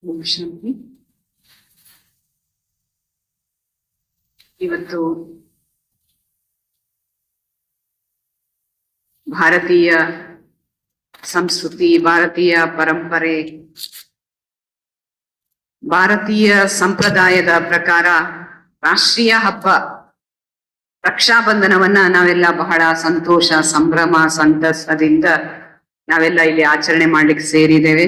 ಓಂ ಶಾಂತಿ. ಇವತ್ತು ಭಾರತೀಯ ಸಂಸ್ಕೃತಿ, ಭಾರತೀಯ ಪರಂಪರೆ, ಭಾರತೀಯ ಸಂಪ್ರದಾಯದ ಪ್ರಕಾರ ರಾಷ್ಟ್ರೀಯ ಹಬ್ಬ ರಕ್ಷಾಬಂಧನವನ್ನ ನಾವೆಲ್ಲ ಬಹಳ ಸಂತೋಷ, ಸಂಭ್ರಮ, ಸಂತಸದಿಂದ ನಾವೆಲ್ಲ ಇಲ್ಲಿ ಆಚರಣೆ ಮಾಡ್ಲಿಕ್ಕೆ ಸೇರಿದ್ದೇವೆ.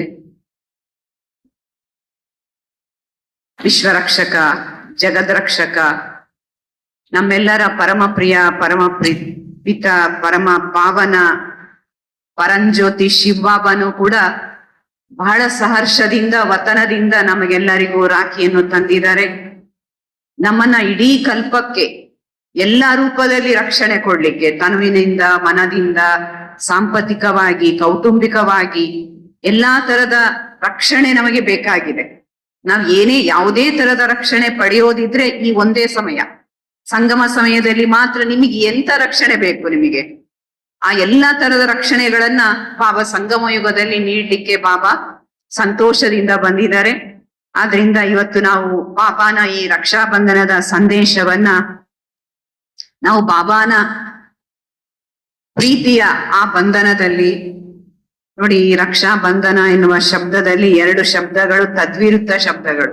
ವಿಶ್ವರಕ್ಷಕ, ಜಗದ್ರಕ್ಷಕ, ನಮ್ಮೆಲ್ಲರ ಪರಮ ಪ್ರಿಯ, ಪರಮ ಪಿತ, ಪರಮ ಪಾವನ ಪರಂಜ್ಯೋತಿ ಶಿವಬಾಬನು ಕೂಡ ಬಹಳ ಸಹರ್ಷದಿಂದ, ವತನದಿಂದ ನಮಗೆಲ್ಲರಿಗೂ ರಾಖಿಯನ್ನು ತಂದಿದ್ದಾರೆ. ನಮ್ಮನ್ನ ಇಡೀ ಕಲ್ಪಕ್ಕೆ ಎಲ್ಲಾ ರೂಪದಲ್ಲಿ ರಕ್ಷಣೆ ಕೊಡ್ಲಿಕ್ಕೆ, ತನುವಿನಿಂದ, ಮನದಿಂದ, ಸಾಂಪತ್ತಿಕವಾಗಿ, ಕೌಟುಂಬಿಕವಾಗಿ ಎಲ್ಲಾ ತರದ ರಕ್ಷಣೆ ನಮಗೆ ಬೇಕಾಗಿದೆ. ನಾವ್ ಯಾವುದೇ ತರದ ರಕ್ಷಣೆ ಪಡೆಯೋದಿದ್ರೆ ಈ ಒಂದೇ ಸಮಯ, ಸಂಗಮ ಸಮಯದಲ್ಲಿ ಮಾತ್ರ ನಿಮಗೆ ಎಂತ ರಕ್ಷಣೆ ಬೇಕು, ನಿಮಗೆ ಆ ಎಲ್ಲಾ ತರದ ರಕ್ಷಣೆಗಳನ್ನ ಬಾಬಾ ಸಂಗಮ ಯುಗದಲ್ಲಿ ನೀಡ್ಲಿಕ್ಕೆ ಬಾಬಾ ಸಂತೋಷದಿಂದ ಬಂದಿದ್ದಾರೆ. ಆದ್ರಿಂದ ಇವತ್ತು ನಾವು ಬಾಬಾನ ಈ ರಕ್ಷಾಬಂಧನದ ಸಂದೇಶವನ್ನ, ನಾವು ಬಾಬಾನ ಪ್ರೀತಿಯ ಆ ಬಂಧನದಲ್ಲಿ ನೋಡಿ, ಈ ರಕ್ಷಾ ಬಂಧನ ಎನ್ನುವ ಶಬ್ದದಲ್ಲಿ ಎರಡು ಶಬ್ದಗಳು ತದ್ವಿರುದ್ಧ ಶಬ್ದಗಳು.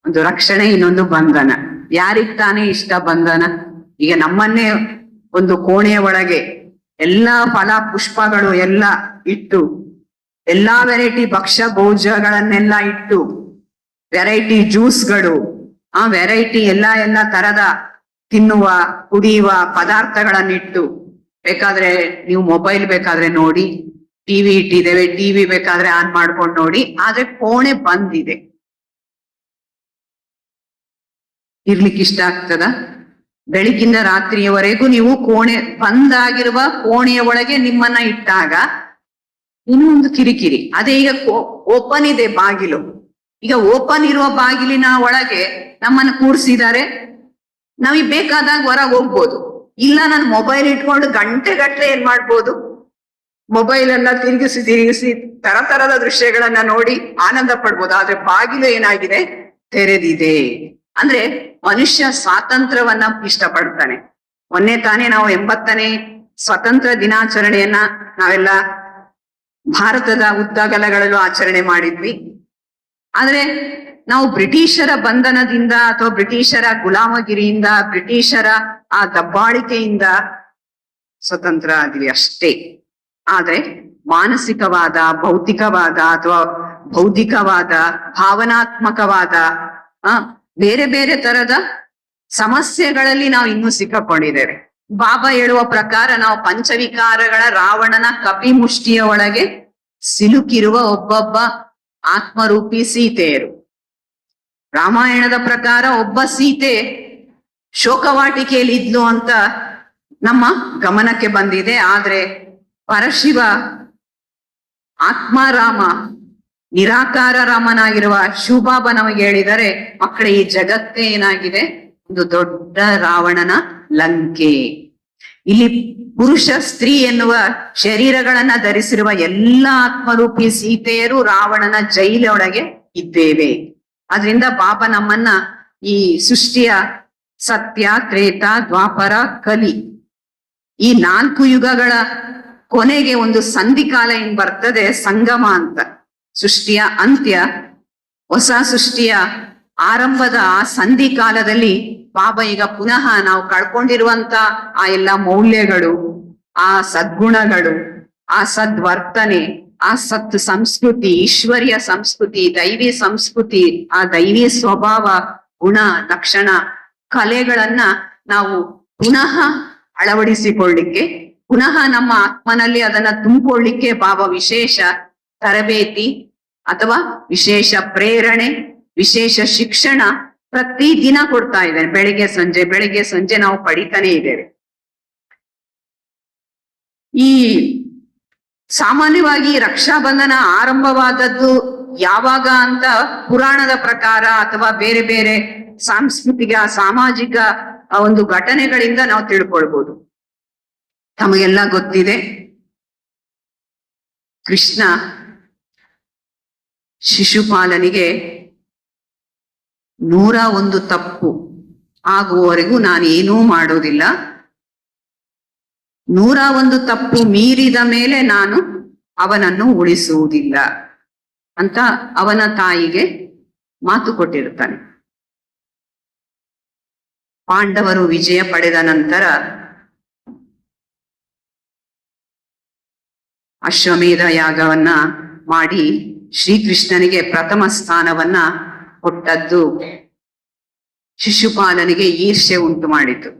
ಒಂದು ರಕ್ಷಣೆ, ಇನ್ನೊಂದು ಬಂಧನ. ಯಾರಿಗ್ ತಾನೇ ಇಷ್ಟ ಬಂಧನ? ಈಗ ನಮ್ಮನ್ನೇ ಒಂದು ಕೋಣೆಯ ಒಳಗೆ ಎಲ್ಲಾ ಫಲ ಪುಷ್ಪಗಳು ಎಲ್ಲ ಇಟ್ಟು, ಎಲ್ಲಾ ವೆರೈಟಿ ಭಕ್ಷ್ಯ ಭೋಜ್ಯಗಳನ್ನೆಲ್ಲ ಇಟ್ಟು, ವೆರೈಟಿ ಜ್ಯೂಸ್ಗಳು, ಆ ವೆರೈಟಿ ಎಲ್ಲ ತರದ ತಿನ್ನುವ ಕುಡಿಯುವ ಪದಾರ್ಥಗಳನ್ನಿಟ್ಟು, ಬೇಕಾದ್ರೆ ನೀವು ಮೊಬೈಲ್ ಬೇಕಾದ್ರೆ ನೋಡಿ, ಟಿವಿ ಇಟ್ಟಿದ್ದೇವೆ, ಟಿವಿ ಬೇಕಾದ್ರೆ ಆನ್ ಮಾಡ್ಕೊಂಡು ನೋಡಿ, ಆದ್ರೆ ಕೋಣೆ ಬಂದಿದೆ. ಇರ್ಲಿಕ್ಕೆ ಇಷ್ಟ ಆಗ್ತದ? ಬೆಳಿಗ್ಗಿಂದ ರಾತ್ರಿಯವರೆಗೂ ನೀವು ಕೋಣೆ ಬಂದಾಗಿರುವ ಕೋಣೆಯ ಒಳಗೆ ನಿಮ್ಮನ್ನ ಇಟ್ಟಾಗ ಇನ್ನೂ ಒಂದು ಕಿರಿಕಿರಿ. ಅದೇ ಈಗ ಓಪನ್ ಇದೆ ಬಾಗಿಲು, ಈಗ ಓಪನ್ ಇರುವ ಬಾಗಿಲಿನ ಒಳಗೆ ನಮ್ಮನ್ನ ಕೂರ್ಸಿದ್ದಾರೆ, ನಾವಿಗ್ ಬೇಕಾದಾಗ ಹೊರಗೆ ಹೋಗ್ಬೋದು. ಇಲ್ಲ, ನಾನು ಮೊಬೈಲ್ ಇಟ್ಕೊಂಡು ಗಂಟೆಗಟ್ಲೆ ಏನ್ ಮಾಡ್ಬೋದು, ಮೊಬೈಲ್ ಎಲ್ಲ ತಿರುಗಿಸಿ ತರತರದ ದೃಶ್ಯಗಳನ್ನ ನೋಡಿ ಆನಂದ ಪಡ್ಬೋದು. ಆದ್ರೆ ಬಾಗಿಲು ಏನಾಗಿದೆ, ತೆರೆದಿದೆ. ಅಂದ್ರೆ ಮನುಷ್ಯ ಸ್ವಾತಂತ್ರ್ಯವನ್ನ ಇಷ್ಟಪಡ್ತಾನೆ. ಮೊನ್ನೆ ತಾನೇ ನಾವು 80ನೇ ಸ್ವತಂತ್ರ ದಿನಾಚರಣೆಯನ್ನ ನಾವೆಲ್ಲ ಭಾರತದ ಉದ್ದಗಲಗಳಲ್ಲೂ ಆಚರಣೆ ಮಾಡಿದ್ವಿ. ಆದ್ರೆ ನಾವು ಬ್ರಿಟಿಷರ ಬಂಧನದಿಂದ ಅಥವಾ ಬ್ರಿಟಿಷರ ಗುಲಾಮಗಿರಿಯಿಂದ, ಬ್ರಿಟಿಷರ ಆ ದಬ್ಬಾಳಿಕೆಯಿಂದ ಸ್ವತಂತ್ರ ಆದ್ವಿ ಅಷ್ಟೇ. ಆದ್ರೆ ಮಾನಸಿಕವಾದ, ಭೌತಿಕವಾದ ಅಥವಾ ಬೌದ್ಧಿಕವಾದ, ಭಾವನಾತ್ಮಕವಾದ ಬೇರೆ ಬೇರೆ ತರದ ಸಮಸ್ಯೆಗಳಲ್ಲಿ ನಾವು ಇನ್ನೂ ಸಿಕ್ಕಾಕೊಂಡಿದ್ದೇವೆ. ಬಾಬಾ ಹೇಳುವ ಪ್ರಕಾರ ನಾವು ಪಂಚವಿಕಾರಗಳ ರಾವಣನ ಕಪಿಮುಷ್ಟಿಯ ಒಳಗೆ ಸಿಲುಕಿರುವ ಒಬ್ಬೊಬ್ಬ ಆತ್ಮರೂಪಿ ಸೀತೆಯರು. ರಾಮಾಯಣದ ಪ್ರಕಾರ ಒಬ್ಬ ಸೀತೆ ಶೋಕವಾಟಿಕೆಯಲ್ಲಿ ಇದ್ಲು ಅಂತ ನಮ್ಮ ಗಮನಕ್ಕೆ ಬಂದಿದೆ. ಆದ್ರೆ ಪರಶಿವ ಆತ್ಮಾರಾಮ, ನಿರಾಕಾರ ರಾಮನಾಗಿರುವ ಶಿವಬಾಬಾ ನಮಗೆ ಹೇಳಿದರೆ, ಮಕ್ಕಳೇ, ಈ ಜಗತ್ತೇ ಏನಾಗಿದೆ, ಒಂದು ದೊಡ್ಡ ರಾವಣನ ಲಂಕೆ. ಇಲ್ಲಿ ಪುರುಷ ಸ್ತ್ರೀ ಎನ್ನುವ ಶರೀರಗಳನ್ನ ಧರಿಸಿರುವ ಎಲ್ಲಾ ಆತ್ಮರೂಪಿ ಸೀತೆಯರು ರಾವಣನ ಜೈಲೊಳಗೆ ಇದ್ದೇವೆ. ಆದ್ರಿಂದ ಬಾಬಾ ನಮ್ಮನ್ನ ಈ ಸೃಷ್ಟಿಯ ಸತ್ಯ, ತ್ರೇತ, ದ್ವಾಪರ, ಕಲಿ, ಈ 4 ಯುಗಗಳ ಕೊನೆಗೆ ಒಂದು ಸಂಧಿಕಾಲ ಏನ್ ಬರ್ತದೆ, ಸಂಗಮ ಅಂತ. ಸೃಷ್ಟಿಯ ಅಂತ್ಯ, ಹೊಸ ಸೃಷ್ಟಿಯ ಆರಂಭದ ಆ ಸಂಧಿಕಾಲದಲ್ಲಿ ಬಾಬಾ ಈಗ ಪುನಃ ನಾವು ಕಳ್ಕೊಂಡಿರುವಂತ ಆ ಎಲ್ಲ ಮೌಲ್ಯಗಳು, ಆ ಸದ್ಗುಣಗಳು, ಆ ಸದ್ವರ್ತನೆ, ಆ ಸತ್ ಸಂಸ್ಕೃತಿ, ಈಶ್ವರ್ಯ ಸಂಸ್ಕೃತಿ, ದೈವಿ ಸಂಸ್ಕೃತಿ, ಆ ದೈವಿ ಸ್ವಭಾವ, ಗುಣ, ಲಕ್ಷಣ, ಕಲೆಗಳನ್ನ ನಾವು ಪುನಃ ಅಳವಡಿಸಿಕೊಳ್ಳಿಕ್ಕೆ, ಪುನಃ ನಮ್ಮ ಆತ್ಮನಲ್ಲಿ ಅದನ್ನ ತುಂಬಿಕೊಳ್ಳಿಕ್ಕೆ ಬಾಬಾ ವಿಶೇಷ ತರಬೇತಿ ಅಥವಾ ವಿಶೇಷ ಪ್ರೇರಣೆ, ವಿಶೇಷ ಶಿಕ್ಷಣ ಪ್ರತಿ ದಿನ ಕೊಡ್ತಾ ಇದ್ದಾರೆ. ಬೆಳಿಗ್ಗೆ ಸಂಜೆ ನಾವು ಪಡಿತಾನೆ ಇದ್ದೇವೆ. ಈ ಸಾಮಾನ್ಯವಾಗಿ ರಕ್ಷಾಬಂಧನ ಆರಂಭವಾದದ್ದು ಯಾವಾಗ ಅಂತ ಪುರಾಣದ ಪ್ರಕಾರ ಅಥವಾ ಬೇರೆ ಬೇರೆ ಸಾಂಸ್ಕೃತಿಕ, ಸಾಮಾಜಿಕ ಒಂದು ಘಟನೆಗಳಿಂದ ನಾವು ತಿಳ್ಕೊಳ್ಬಹುದು. ತಮಗೆಲ್ಲ ಗೊತ್ತಿದೆ, ಕೃಷ್ಣ ಶಿಶುಪಾಲನಿಗೆ 101 ತಪ್ಪು ಆಗುವವರೆಗೂ ನಾನು ಏನೂ ಮಾಡೋದಿಲ್ಲ, 101 ತಪ್ಪು ಮೀರಿದ ಮೇಲೆ ನಾನು ಅವನನ್ನು ಉಳಿಸುವುದಿಲ್ಲ ಅಂತ ಅವನ ತಾಯಿಗೆ ಮಾತು ಕೊಟ್ಟಿರ್ತಾನೆ. ಪಾಂಡವರು ವಿಜಯ ಪಡೆದ ನಂತರ ಅಶ್ವಮೇಧ ಯಾಗವನ್ನ ಮಾಡಿ ಶ್ರೀಕೃಷ್ಣನಿಗೆ ಪ್ರಥಮ ಸ್ಥಾನವನ್ನ ಕೊಟ್ಟದ್ದು ಶಿಶುಪಾಲನಿಗೆ ಈರ್ಷ್ಯೆ ಉಂಟು ಮಾಡಿತು.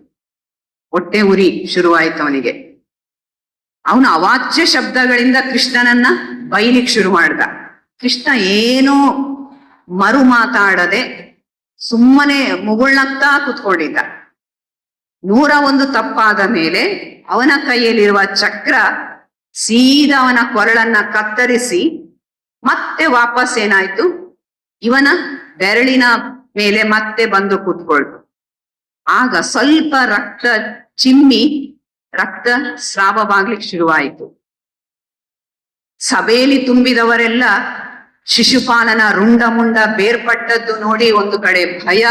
ಹೊಟ್ಟೆ ಉರಿ ಶುರುವಾಯಿತು ಅವನಿಗೆ. ಅವನು ಅವಾಚ್ಯ ಶಬ್ದಗಳಿಂದ ಕೃಷ್ಣನನ್ನ ಬೈಲಿಕ್ ಶುರು ಮಾಡ್ದ. ಕೃಷ್ಣ ಏನೂ ಮರು ಮಾತಾಡದೆ ಸುಮ್ಮನೆ ಮುಗುಳ್ನಗ್ತಾ ಕೂತ್ಕೊಂಡಿದ್ದ. 101 ತಪ್ಪಾದ ಮೇಲೆ ಅವನ ಕೈಯಲ್ಲಿರುವ ಚಕ್ರ ಸೀದಾ ಅವನ ಕೊರಳನ್ನ ಕತ್ತರಿಸಿ ಮತ್ತೆ ವಾಪಸ್ ಏನಾಯ್ತು, ಇವನ ಬೆರಳಿನ ಮೇಲೆ ಮತ್ತೆ ಬಂದು ಕೂತ್ಕೊಳ್ತು. ಆಗ ಸ್ವಲ್ಪ ರಕ್ತ ಚಿಮ್ಮಿ ರಕ್ತ ಸ್ರಾವವಾಗ್ಲಿಕ್ಕೆ ಶುರುವಾಯಿತು. ಸಭೆಯಲ್ಲಿ ತುಂಬಿದವರೆಲ್ಲ ಶಿಶುಪಾಲನ ರುಂಡ ಮುಂಡ ಬೇರ್ಪಟ್ಟದ್ದು ನೋಡಿ ಒಂದು ಕಡೆ ಭಯ,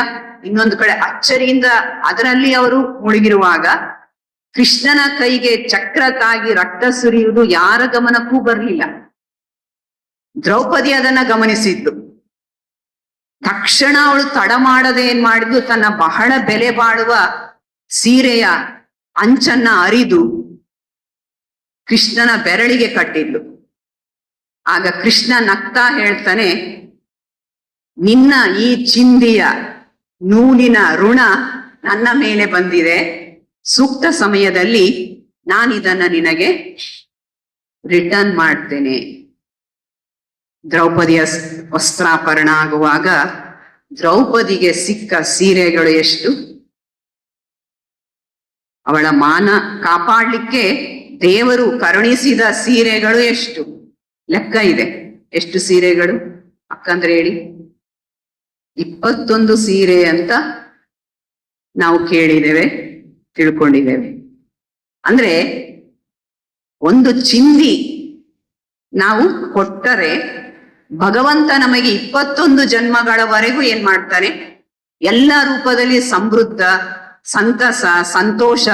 ಇನ್ನೊಂದು ಕಡೆ ಅಚ್ಚರಿಯಿಂದ ಅದರಲ್ಲಿ ಅವರು ಮುಳುಗಿರುವಾಗ ಕೃಷ್ಣನ ಕೈಗೆ ಚಕ್ರ ತಾಗಿ ರಕ್ತ ಸುರಿಯುವುದು ಯಾರ ಗಮನಕ್ಕೂ ಬರಲಿಲ್ಲ. ದ್ರೌಪದಿ ಅದನ್ನ ಗಮನಿಸಿದ್ದು. ತಕ್ಷಣ ಅವಳು ತಡ ಮಾಡದೆ ಏನ್ ಮಾಡಿದ್ದು, ತನ್ನ ಬಹಳ ಬೆಲೆ ಬಾಳುವ ಸೀರೆಯ ಅಂಚನ್ನ ಅರಿದು ಕೃಷ್ಣನ ಬೆರಳಿಗೆ ಕಟ್ಟಿದ್ಲು. ಆಗ ಕೃಷ್ಣ ನಗ್ತಾ ಹೇಳ್ತಾನೆ, ನಿನ್ನ ಈ ಚಿಂದಿಯ ನೂಲಿನ ಋಣ ನನ್ನ ಮೇಲೆ ಬಂದಿದೆ, ಸೂಕ್ತ ಸಮಯದಲ್ಲಿ ನಾನಿದನ್ನ ನಿನಗೆ ರಿಟರ್ನ್ ಮಾಡ್ತೇನೆ. ದ್ರೌಪದಿಯ ವಸ್ತ್ರಾಪರಣ ಆಗುವಾಗ ದ್ರೌಪದಿಗೆ ಸಿಕ್ಕ ಸೀರೆಗಳು ಎಷ್ಟು, ಅವಳ ಮಾನ ಕಾಪಾಡ್ಲಿಕ್ಕೆ ದೇವರು ಕರುಣಿಸಿದ ಸೀರೆಗಳು ಎಷ್ಟು ಲೆಕ್ಕ ಇದೆ. ಎಷ್ಟು ಸೀರೆಗಳು ಅಕ್ಕಂದ್ರೆ ಹೇಳಿ? 21 ಸೀರೆ ಅಂತ ನಾವು ಕೇಳಿದ್ದೇವೆ, ತಿಳ್ಕೊಂಡಿದ್ದೇವೆ. ಅಂದ್ರೆ ಒಂದು ಚಿಂದಿ ನಾವು ಕೊಟ್ಟರೆ ಭಗವಂತ ನಮಗೆ 21 ಜನ್ಮಗಳವರೆಗೂ ಏನ್ ಮಾಡ್ತಾನೆ, ಎಲ್ಲ ರೂಪದಲ್ಲಿ ಸಮೃದ್ಧ, ಸಂತಸ, ಸಂತೋಷ,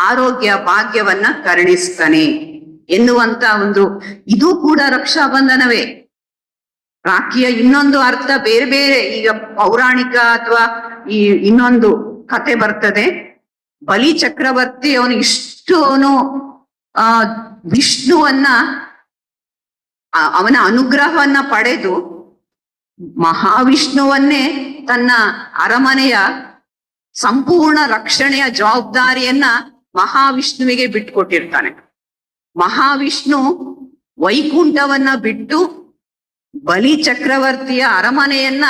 ಆರೋಗ್ಯ, ಭಾಗ್ಯವನ್ನ ಕರುಣಿಸ್ತಾನೆ ಎನ್ನುವಂತ ಒಂದು, ಇದು ಕೂಡ ರಕ್ಷಾಬಂಧನವೇ. ರಾಖಿಯ ಇನ್ನೊಂದು ಅರ್ಥ ಬೇರೆ ಬೇರೆ, ಈಗ ಪೌರಾಣಿಕ ಅಥವಾ ಈ ಇನ್ನೊಂದು ಕತೆ ಬರ್ತದೆ. ಬಲಿ ಚಕ್ರವರ್ತಿ ಅವನು ಅವನು ವಿಷ್ಣುವನ್ನ ಅವನ ಅನುಗ್ರಹವನ್ನ ಪಡೆದು ಮಹಾವಿಷ್ಣುವನ್ನೇ ತನ್ನ ಅರಮನೆಯ ಸಂಪೂರ್ಣ ರಕ್ಷಣೆಯ ಜವಾಬ್ದಾರಿಯನ್ನ ಮಹಾವಿಷ್ಣುವಿಗೆ ಬಿಟ್ಟುಕೊಟ್ಟಿರ್ತಾನೆ. ಮಹಾವಿಷ್ಣು ವೈಕುಂಠವನ್ನ ಬಿಟ್ಟು ಬಲಿ ಚಕ್ರವರ್ತಿಯ ಅರಮನೆಯನ್ನ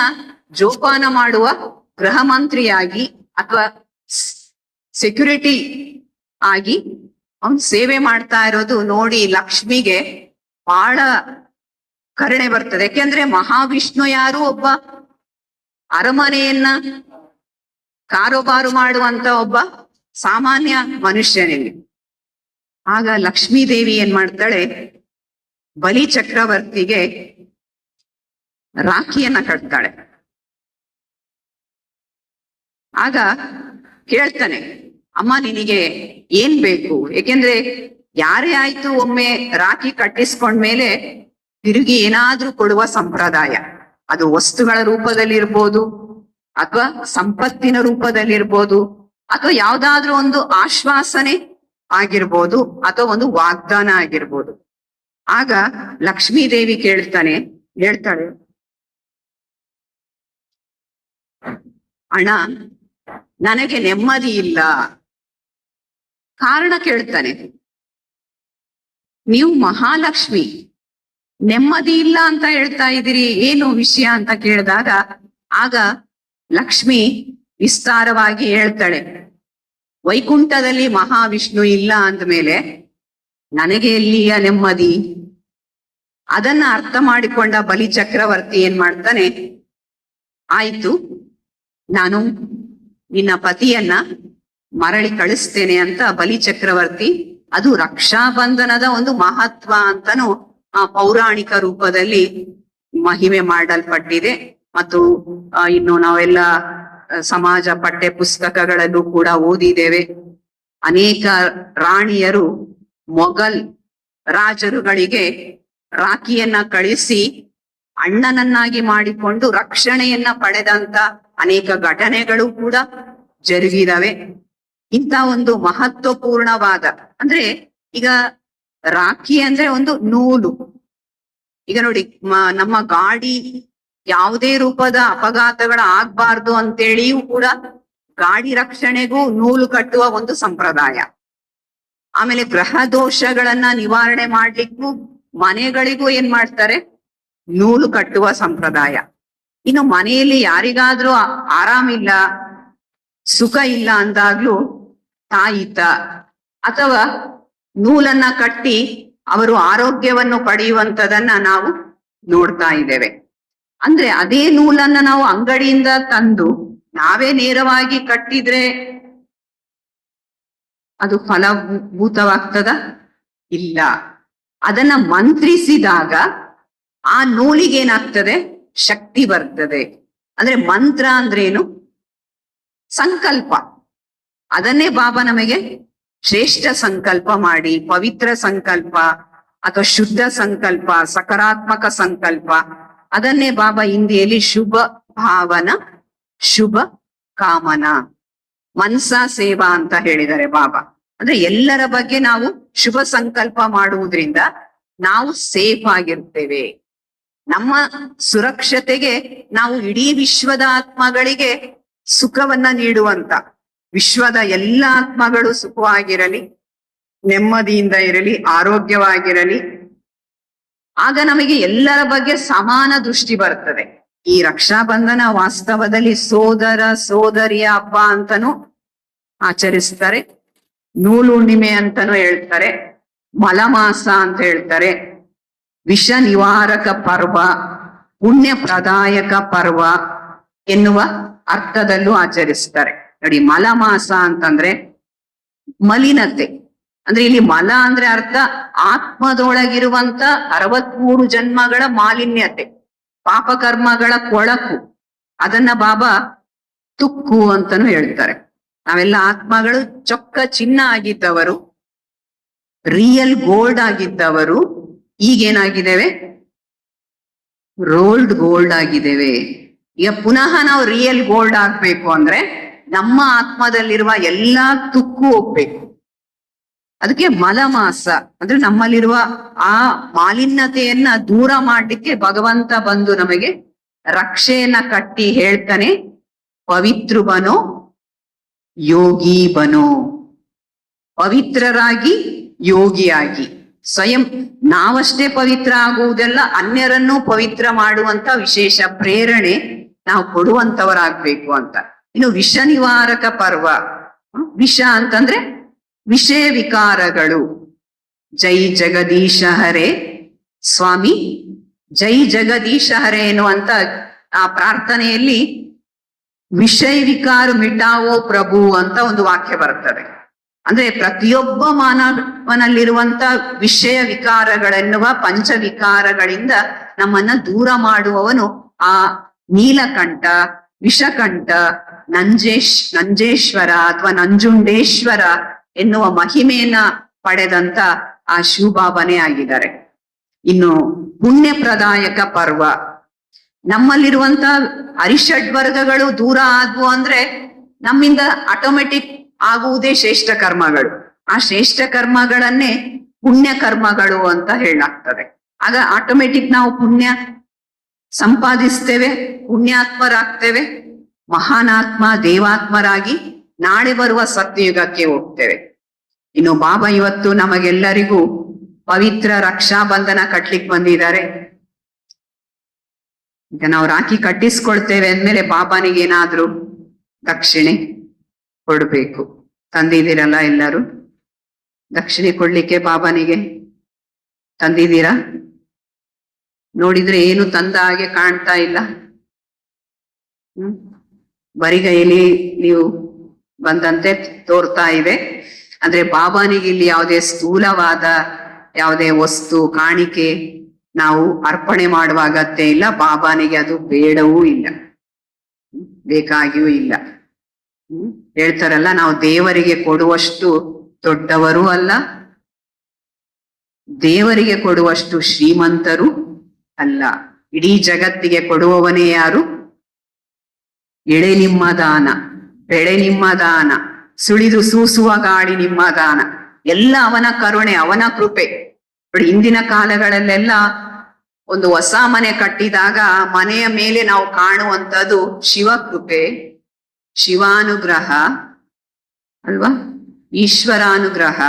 ಜೋಪಾನ ಮಾಡುವ ಗೃಹ ಮಂತ್ರಿಯಾಗಿ ಅಥವಾ ಸೆಕ್ಯೂರಿಟಿ ಆಗಿ ಅವನು ಸೇವೆ ಮಾಡ್ತಾ ಇರೋದು ನೋಡಿ ಲಕ್ಷ್ಮಿಗೆ ಬಹಳ ಕರುಣೆ ಬರ್ತದೆ. ಯಾಕೆಂದ್ರೆ ಮಹಾವಿಷ್ಣು ಯಾರು, ಒಬ್ಬ ಅರಮನೆಯನ್ನ ಕಾರೋಬಾರು ಮಾಡುವಂತ ಒಬ್ಬ ಸಾಮಾನ್ಯ ಮನುಷ್ಯನಿಗೆ. ಆಗ ಲಕ್ಷ್ಮೀ ದೇವಿ ಏನ್ ಮಾಡ್ತಾಳೆ, ಬಲಿ ಚಕ್ರವರ್ತಿಗೆ ರಾಖಿಯನ್ನ ಕಟ್ತಾಳೆ. ಆಗ ಕೇಳ್ತಾನೆ, ಅಮ್ಮ ನಿನಗೆ ಏನ್ ಬೇಕು? ಏಕೆಂದ್ರೆ ಯಾರೇ ಆಯ್ತು ಒಮ್ಮೆ ರಾಖಿ ಕಟ್ಟಿಸ್ಕೊಂಡ್ಮೇಲೆ ತಿರುಗಿ ಏನಾದ್ರೂ ಕೊಡುವ ಸಂಪ್ರದಾಯ, ಅದು ವಸ್ತುಗಳ ರೂಪದಲ್ಲಿರ್ಬೋದು ಅಥವಾ ಸಂಪತ್ತಿನ ರೂಪದಲ್ಲಿರ್ಬೋದು ಅಥವಾ ಯಾವ್ದಾದ್ರೂ ಒಂದು ಆಶ್ವಾಸನೆ ಆಗಿರ್ಬೋದು ಅಥವಾ ಒಂದು ವಾಗ್ದಾನ ಆಗಿರ್ಬೋದು. ಆಗ ಲಕ್ಷ್ಮೀ ದೇವಿ ಹೇಳ್ತಾಳೆ, ಅಣ್ಣ ನನಗೆ ನೆಮ್ಮದಿ ಇಲ್ಲ. ಕಾರಣ ಕೇಳ್ತಾನೆ, ನೀವು ಮಹಾಲಕ್ಷ್ಮಿ, ನೆಮ್ಮದಿ ಇಲ್ಲ ಅಂತ ಹೇಳ್ತಾ ಇದ್ದೀರಿ, ಏನು ವಿಷಯ ಅಂತ ಕೇಳಿದಾಗ ಆಗ ಲಕ್ಷ್ಮಿ ವಿಸ್ತಾರವಾಗಿ ಹೇಳ್ತಾಳೆ, ವೈಕುಂಠದಲ್ಲಿ ಮಹಾವಿಷ್ಣು ಇಲ್ಲ ಅಂದ್ಮೇಲೆ ನನಗೆ ಎಲ್ಲಿಯ ನೆಮ್ಮದಿ? ಅದನ್ನ ಅರ್ಥ ಮಾಡಿಕೊಂಡ ಬಲಿ ಚಕ್ರವರ್ತಿ ಏನ್ ಮಾಡ್ತಾನೆ, ಆಯ್ತು ನಾನು ನಿನ್ನ ಪತಿಯನ್ನ ಮರಳಿ ಕಳಿಸ್ತೇನೆ ಅಂತ ಬಲಿ ಚಕ್ರವರ್ತಿ, ಅದು ರಕ್ಷಾಬಂಧನದ ಒಂದು ಮಹತ್ವ ಅಂತಾನು ಆ ಪೌರಾಣಿಕ ರೂಪದಲ್ಲಿ ಮಹಿಮೆ ಮಾಡಲ್ಪಟ್ಟಿದೆ. ಮತ್ತು ಇನ್ನು ನಾವೆಲ್ಲ ಸಮಾಜ ಪಠ್ಯ ಪುಸ್ತಕಗಳಲ್ಲೂ ಕೂಡ ಓದಿದ್ದೇವೆ. ಅನೇಕ ರಾಣಿಯರು ಮೊಘಲ್ ರಾಜರುಗಳಿಗೆ ರಾಖಿಯನ್ನ ಕಳಿಸಿ ಅಣ್ಣನನ್ನಾಗಿ ಮಾಡಿಕೊಂಡು ರಕ್ಷಣೆಯನ್ನ ಪಡೆದಂತ ಅನೇಕ ಘಟನೆಗಳು ಕೂಡ ಜರುಗಿದವೆ. ಇಂಥ ಒಂದು ಮಹತ್ವಪೂರ್ಣವಾದ, ಅಂದ್ರೆ ಈಗ ರಾಖಿ ಅಂದ್ರೆ ಒಂದು ನೂಲು. ಈಗ ನೋಡಿ, ನಮ್ಮ ಗಾಡಿ ಯಾವುದೇ ರೂಪದ ಅಪಘಾತಗಳ ಆಗ್ಬಾರ್ದು ಅಂತೇಳಿಯೂ ಕೂಡ ಗಾಡಿ ರಕ್ಷಣೆಗೂ ನೂಲು ಕಟ್ಟುವ ಒಂದು ಸಂಪ್ರದಾಯ. ಆಮೇಲೆ ಗ್ರಹ ದೋಷಗಳನ್ನ ನಿವಾರಣೆ ಮಾಡ್ಲಿಕ್ಕೂ ಮನೆಗಳಿಗೂ ಏನ್ ಮಾಡ್ತಾರೆ, ನೂಲು ಕಟ್ಟುವ ಸಂಪ್ರದಾಯ. ಇನ್ನು ಮನೆಯಲ್ಲಿ ಯಾರಿಗಾದ್ರೂ ಆರಾಮಿಲ್ಲ, ಸುಖ ಇಲ್ಲ ಅಂದಾಗ್ಲೂ ತಾಯಿತ ಅಥವಾ ನೂಲನ್ನ ಕಟ್ಟಿ ಅವರು ಆರೋಗ್ಯವನ್ನು ಪಡೆಯುವಂತದನ್ನ ನಾವು ನೋಡ್ತಾ ಇದ್ದೇವೆ. ಅಂದ್ರೆ ಅದೇ ನೂಲನ್ನ ನಾವು ಅಂಗಡಿಯಿಂದ ತಂದು ನಾವೇ ನೇರವಾಗಿ ಕಟ್ಟಿದ್ರೆ ಅದು ಫಲಭೂತವಾಗ್ತದ? ಇಲ್ಲ. ಅದನ್ನ ಮಂತ್ರಿಸಿದಾಗ ಆ ನೂಲಿಗೇನಾಗ್ತದೆ, ಶಕ್ತಿ ಬರ್ತದೆ. ಅಂದ್ರೆ ಮಂತ್ರ ಅಂದ್ರೇನು? ಸಂಕಲ್ಪ. ಅದನ್ನೇ ಬಾಬಾ ನಮಗೆ ಶ್ರೇಷ್ಠ ಸಂಕಲ್ಪ ಮಾಡಿ, ಪವಿತ್ರ ಸಂಕಲ್ಪ ಅಥವಾ ಶುದ್ಧ ಸಂಕಲ್ಪ, ಸಕಾರಾತ್ಮಕ ಸಂಕಲ್ಪ, ಅದನ್ನೇ ಬಾಬಾ ಹಿಂದಿಯಲ್ಲಿ ಶುಭ ಭಾವನ, ಶುಭ ಕಾಮನ, ಮನ್ಸಾ ಸೇವಾ ಅಂತ ಹೇಳಿದ್ದಾರೆ ಬಾಬಾ. ಅಂದ್ರೆ ಎಲ್ಲರ ಬಗ್ಗೆ ನಾವು ಶುಭ ಸಂಕಲ್ಪ ಮಾಡುವುದ್ರಿಂದ ನಾವು ಸೇಫ್ ಆಗಿರ್ತೇವೆ. ನಮ್ಮ ಸುರಕ್ಷತೆಗೆ ನಾವು ಇಡೀ ವಿಶ್ವದ ಆತ್ಮಗಳಿಗೆ ಸುಖವನ್ನ ನೀಡುವಂತ, ವಿಶ್ವದ ಎಲ್ಲ ಆತ್ಮಗಳು ಸುಖವಾಗಿರಲಿ, ನೆಮ್ಮದಿಯಿಂದ ಇರಲಿ, ಆರೋಗ್ಯವಾಗಿರಲಿ. ಆಗ ನಮಗೆ ಎಲ್ಲರ ಬಗ್ಗೆ ಸಮಾನ ದೃಷ್ಟಿ ಬರ್ತದೆ. ಈ ರಕ್ಷಾ ಬಂಧನ ವಾಸ್ತವದಲ್ಲಿ ಸೋದರ ಸೋದರಿಯ ಹಬ್ಬ ಅಂತಾನೂ ಆಚರಿಸ್ತಾರೆ, ನೂಲು ಹುಣ್ಣಿಮೆ ಅಂತಾನೂ ಹೇಳ್ತಾರೆ, ಮಲಮಾಸ ಅಂತ ಹೇಳ್ತಾರೆ, ವಿಷ ನಿವಾರಕ ಪರ್ವ, ಪುಣ್ಯ ಪ್ರದಾಯಕ ಪರ್ವ ಎನ್ನುವ ಅರ್ಥದಲ್ಲೂ ಆಚರಿಸ್ತಾರೆ. ನೋಡಿ, ಮಲಮಾಸ ಅಂತಂದ್ರೆ ಮಲಿನತೆ. ಅಂದ್ರೆ ಇಲ್ಲಿ ಮಲ ಅಂದ್ರೆ ಅರ್ಥ ಆತ್ಮದೊಳಗಿರುವಂತ 63 ಜನ್ಮಗಳ ಮಾಲಿನ್ಯತೆ, ಪಾಪಕರ್ಮಗಳ ಕೊಳಕು. ಅದನ್ನ ಬಾಬಾ ತುಕ್ಕು ಅಂತಾನು ಹೇಳ್ತಾರೆ. ನಾವೆಲ್ಲ ಆತ್ಮಗಳು ಚೊಕ್ಕ ಚಿನ್ನ ಆಗಿದ್ದವರು, ರಿಯಲ್ ಗೋಲ್ಡ್ ಆಗಿದ್ದವರು, ಈಗೇನಾಗಿದ್ದೇವೆ, ರೋಲ್ಡ್ ಗೋಲ್ಡ್ ಆಗಿದ್ದೇವೆ. ಈಗ ಪುನಃ ನಾವು ರಿಯಲ್ ಗೋಲ್ಡ್ ಆಗ್ಬೇಕು ಅಂದ್ರೆ ನಮ್ಮ ಆತ್ಮದಲ್ಲಿರುವ ಎಲ್ಲಾ ತುಕ್ಕು ಹೋಗ್ಬೇಕು. ಅದಕ್ಕೆ ಮಲಮಾಸ ಅಂದ್ರೆ ನಮ್ಮಲ್ಲಿರುವ ಆ ಮಾಲಿನ್ಯತೆಯನ್ನ ದೂರ ಮಾಡ್ಲಿಕ್ಕೆ ಭಗವಂತ ಬಂದು ನಮಗೆ ರಕ್ಷೆಯನ್ನ ಕಟ್ಟಿ ಹೇಳ್ತಾನೆ, ಪವಿತ್ರ ಬನೋ ಯೋಗಿ ಬನೋ. ಪವಿತ್ರರಾಗಿ ಯೋಗಿಯಾಗಿ, ಸ್ವಯಂ ನಾವಷ್ಟೇ ಪವಿತ್ರ ಆಗುವುದೆಲ್ಲ, ಅನ್ಯರನ್ನು ಪವಿತ್ರ ಮಾಡುವಂತ ವಿಶೇಷ ಪ್ರೇರಣೆ ನಾವು ಕೊಡುವಂತವರಾಗ್ಬೇಕು ಅಂತ. ಇನ್ನು ವಿಷ ನಿವಾರಕ ಪರ್ವ. ವಿಷ ಅಂತಂದ್ರೆ ವಿಷಯ ವಿಕಾರಗಳು. ಜೈ ಜಗದೀಶ ಹರೇ ಸ್ವಾಮಿ, ಜೈ ಜಗದೀಶ ಹರೇ ಎನ್ನುವಂತ ಆ ಪ್ರಾರ್ಥನೆಯಲ್ಲಿ ವಿಷಯ ವಿಕಾರ ಮಿಟಾವೋ ಪ್ರಭು ಅಂತ ಒಂದು ವಾಕ್ಯ ಬರ್ತದೆ. ಅಂದ್ರೆ ಪ್ರತಿಯೊಬ್ಬ ಮಾನವನಲ್ಲಿರುವಂತ ವಿಷಯ ವಿಕಾರಗಳೆನ್ನುವ ಪಂಚ ವಿಕಾರಗಳಿಂದ ನಮ್ಮನ್ನ ದೂರ ಮಾಡುವವನು ಆ ನೀಲಕಂಠ, ವಿಷಕಂಠ, ನಂಜೇಶ್ವರ ಅಥವಾ ನಂಜುಂಡೇಶ್ವರ ಎನ್ನುವ ಮಹಿಮೆಯನ್ನ ಪಡೆದಂತ ಆ ಶಿವಬಾಬನೇ ಆಗಿದ್ದಾರೆ. ಇನ್ನು ಪುಣ್ಯ ಪ್ರದಾಯಕ ಪರ್ವ. ನಮ್ಮಲ್ಲಿರುವಂತ ಅರಿಷಡ್ ವರ್ಗಗಳು ದೂರ ಆದ್ವು ಅಂದ್ರೆ ನಮ್ಮಿಂದ ಆಟೋಮೆಟಿಕ್ ಆಗುವುದೇ ಶ್ರೇಷ್ಠ ಕರ್ಮಗಳು. ಆ ಶ್ರೇಷ್ಠ ಕರ್ಮಗಳನ್ನೇ ಪುಣ್ಯ ಕರ್ಮಗಳು ಅಂತ ಹೇಳಲಾಗ್ತದೆ. ಆಗ ಆಟೋಮೆಟಿಕ್ ನಾವು ಪುಣ್ಯ ಸಂಪಾದಿಸ್ತೇವೆ, ಪುಣ್ಯಾತ್ಮರಾಗ್ತೇವೆ, ಮಹಾನಾತ್ಮ ದೇವಾತ್ಮರಾಗಿ ನಾಳೆ ಬರುವ ಸತ್ಯಯುಗಕ್ಕೆ ಹೋಗ್ತೇವೆ. ಇನ್ನು ಬಾಬಾ ಇವತ್ತು ನಮಗೆಲ್ಲರಿಗೂ ಪವಿತ್ರ ರಕ್ಷಾ ಬಂಧನ ಕಟ್ಲಿಕ್ಕೆ ಬಂದಿದ್ದಾರೆ. ಈಗ ನಾವು ರಾಖಿ ಕಟ್ಟಿಸ್ಕೊಳ್ತೇವೆ ಅಂದ್ಮೇಲೆ ಬಾಬಾನಿಗೆ ಏನಾದ್ರೂ ದಕ್ಷಿಣೆ ಕೊಡ್ಬೇಕು. ತಂದಿದ್ದೀರಲ್ಲ ಎಲ್ಲರೂ? ದಕ್ಷಿಣೆ ಕೊಡ್ಲಿಕ್ಕೆ ಬಾಬಾನಿಗೆ ತಂದಿದ್ದೀರಾ? ನೋಡಿದ್ರೆ ಏನು ತಂದ ಹಾಗೆ ಕಾಣ್ತಾ ಇಲ್ಲ. ಬರಿಗೈಲಿ ನೀವು ಬಂದಂತೆ ತೋರ್ತಾ ಇದೆ. ಅಂದ್ರೆ ಬಾಬಾನಿಗೆ ಇಲ್ಲಿ ಯಾವುದೇ ಸ್ಥೂಲವಾದ ಯಾವುದೇ ವಸ್ತು ಕಾಣಿಕೆ ನಾವು ಅರ್ಪಣೆ ಮಾಡುವ ಅಗತ್ಯ ಇಲ್ಲ, ಬಾಬಾನಿಗೆ ಅದು ಬೇಡವೂ ಇಲ್ಲ, ಬೇಕಾಗಿಯೂ ಇಲ್ಲ. ಹೇಳ್ತಾರಲ್ಲ, ನಾವು ದೇವರಿಗೆ ಕೊಡುವಷ್ಟು ದೊಡ್ಡವರೂ ಅಲ್ಲ, ದೇವರಿಗೆ ಕೊಡುವಷ್ಟು ಶ್ರೀಮಂತರು ಅಲ್ಲ. ಇಡೀ ಜಗತ್ತಿಗೆ ಕೊಡುವವನೇ ಯಾರು? ಎಳೆ ನಿಮ್ಮ ದಾನ, ಬೆಳೆ ನಿಮ್ಮ ದಾನ, ಸುಳಿದು ಸೂಸುವ ಗಾಳಿ ನಿಮ್ಮ ದಾನ. ಎಲ್ಲ ಅವನ ಕರುಣೆ, ಅವನ ಕೃಪೆ. ನೋಡಿ, ಇಂದಿನ ಕಾಲಗಳಲ್ಲೆಲ್ಲ ಒಂದು ಹೊಸ ಮನೆ ಕಟ್ಟಿದಾಗ ಮನೆಯ ಮೇಲೆ ನಾವು ಕಾಣುವಂಥದ್ದು ಶಿವಕೃಪೆ, ಶಿವಾನುಗ್ರಹ ಅಲ್ವಾ, ಈಶ್ವರಾನುಗ್ರಹ.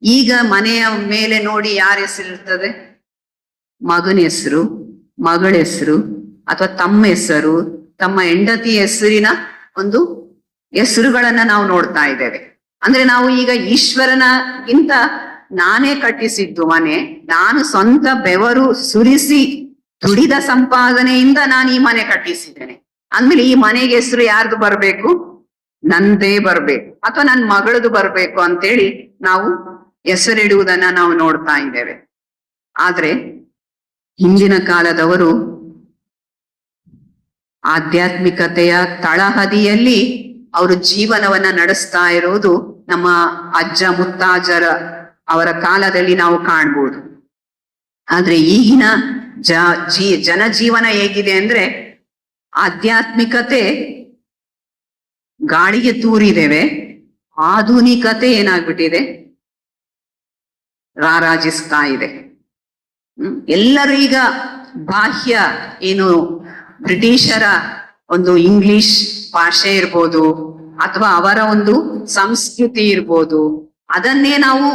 ಈಗ ಮನೆಯ ಮೇಲೆ ನೋಡಿ ಯಾರ ಹೆಸರಿರ್ತದೆ? ಮಗನ ಹೆಸರು, ಮಗಳ ಹೆಸರು, ಅಥವಾ ತಮ್ಮ ಹೆಸರು, ತಮ್ಮ ಹೆಂಡತಿ ಹೆಸರಿನ ಒಂದು ಹೆಸರುಗಳನ್ನ ನಾವು ನೋಡ್ತಾ ಇದ್ದೇವೆ. ಅಂದ್ರೆ ನಾವು ಈಗ ಈಶ್ವರನಗಿಂತ ನಾನೇ ಕಟ್ಟಿಸಿದ್ದು ಮನೆ, ನಾನು ಸ್ವಂತ ಬೆವರು ಸುರಿಸಿ ದುಡಿದ ಸಂಪಾದನೆಯಿಂದ ನಾನು ಈ ಮನೆ ಕಟ್ಟಿಸಿದ್ದೇನೆ ಅಂದ್ಮೇಲೆ ಈ ಮನೆಗೆ ಹೆಸರು ಯಾರ್ದು ಬರ್ಬೇಕು? ನಂದೇ ಬರ್ಬೇಕು, ಅಥವಾ ನನ್ನ ಮಗಳದು ಬರ್ಬೇಕು ಅಂತೇಳಿ ನಾವು ಹೆಸರಿಡುವುದನ್ನ ನಾವು ನೋಡ್ತಾ ಇದ್ದೇವೆ. ಆದ್ರೆ ಹಿಂದಿನ ಕಾಲದವರು ಆಧ್ಯಾತ್ಮಿಕತೆಯ ತಳಹದಿಯಲ್ಲಿ ಅವರು ಜೀವನವನ್ನ ನಡೆಸ್ತಾ ಇರೋದು ನಮ್ಮ ಅಜ್ಜ ಮುತ್ತಾಜರ ಅವರ ಕಾಲದಲ್ಲಿ ನಾವು ಕಾಣ್ಬೋದು. ಆದ್ರೆ ಈಗಿನ ಜನಜೀವನ ಹೇಗಿದೆ ಅಂದ್ರೆ, ಆಧ್ಯಾತ್ಮಿಕತೆ ಗಾಳಿಗೆ ತೂರಿದ್ದೇವೆ, ಆಧುನಿಕತೆ ಏನಾಗ್ಬಿಟ್ಟಿದೆ? ರಾರಾಜಿಸ್ತಾ ಇದೆ. ಎಲ್ಲರೂ ಈಗ ಬಾಹ್ಯ ಏನು ಬ್ರಿಟಿಷರ ಒಂದು ಇಂಗ್ಲಿಷ್ ಭಾಷೆ ಇರ್ಬೋದು, ಅಥವಾ ಅವರ ಒಂದು ಸಂಸ್ಕೃತಿ ಇರ್ಬೋದು, ಅದನ್ನೇ ನಾವು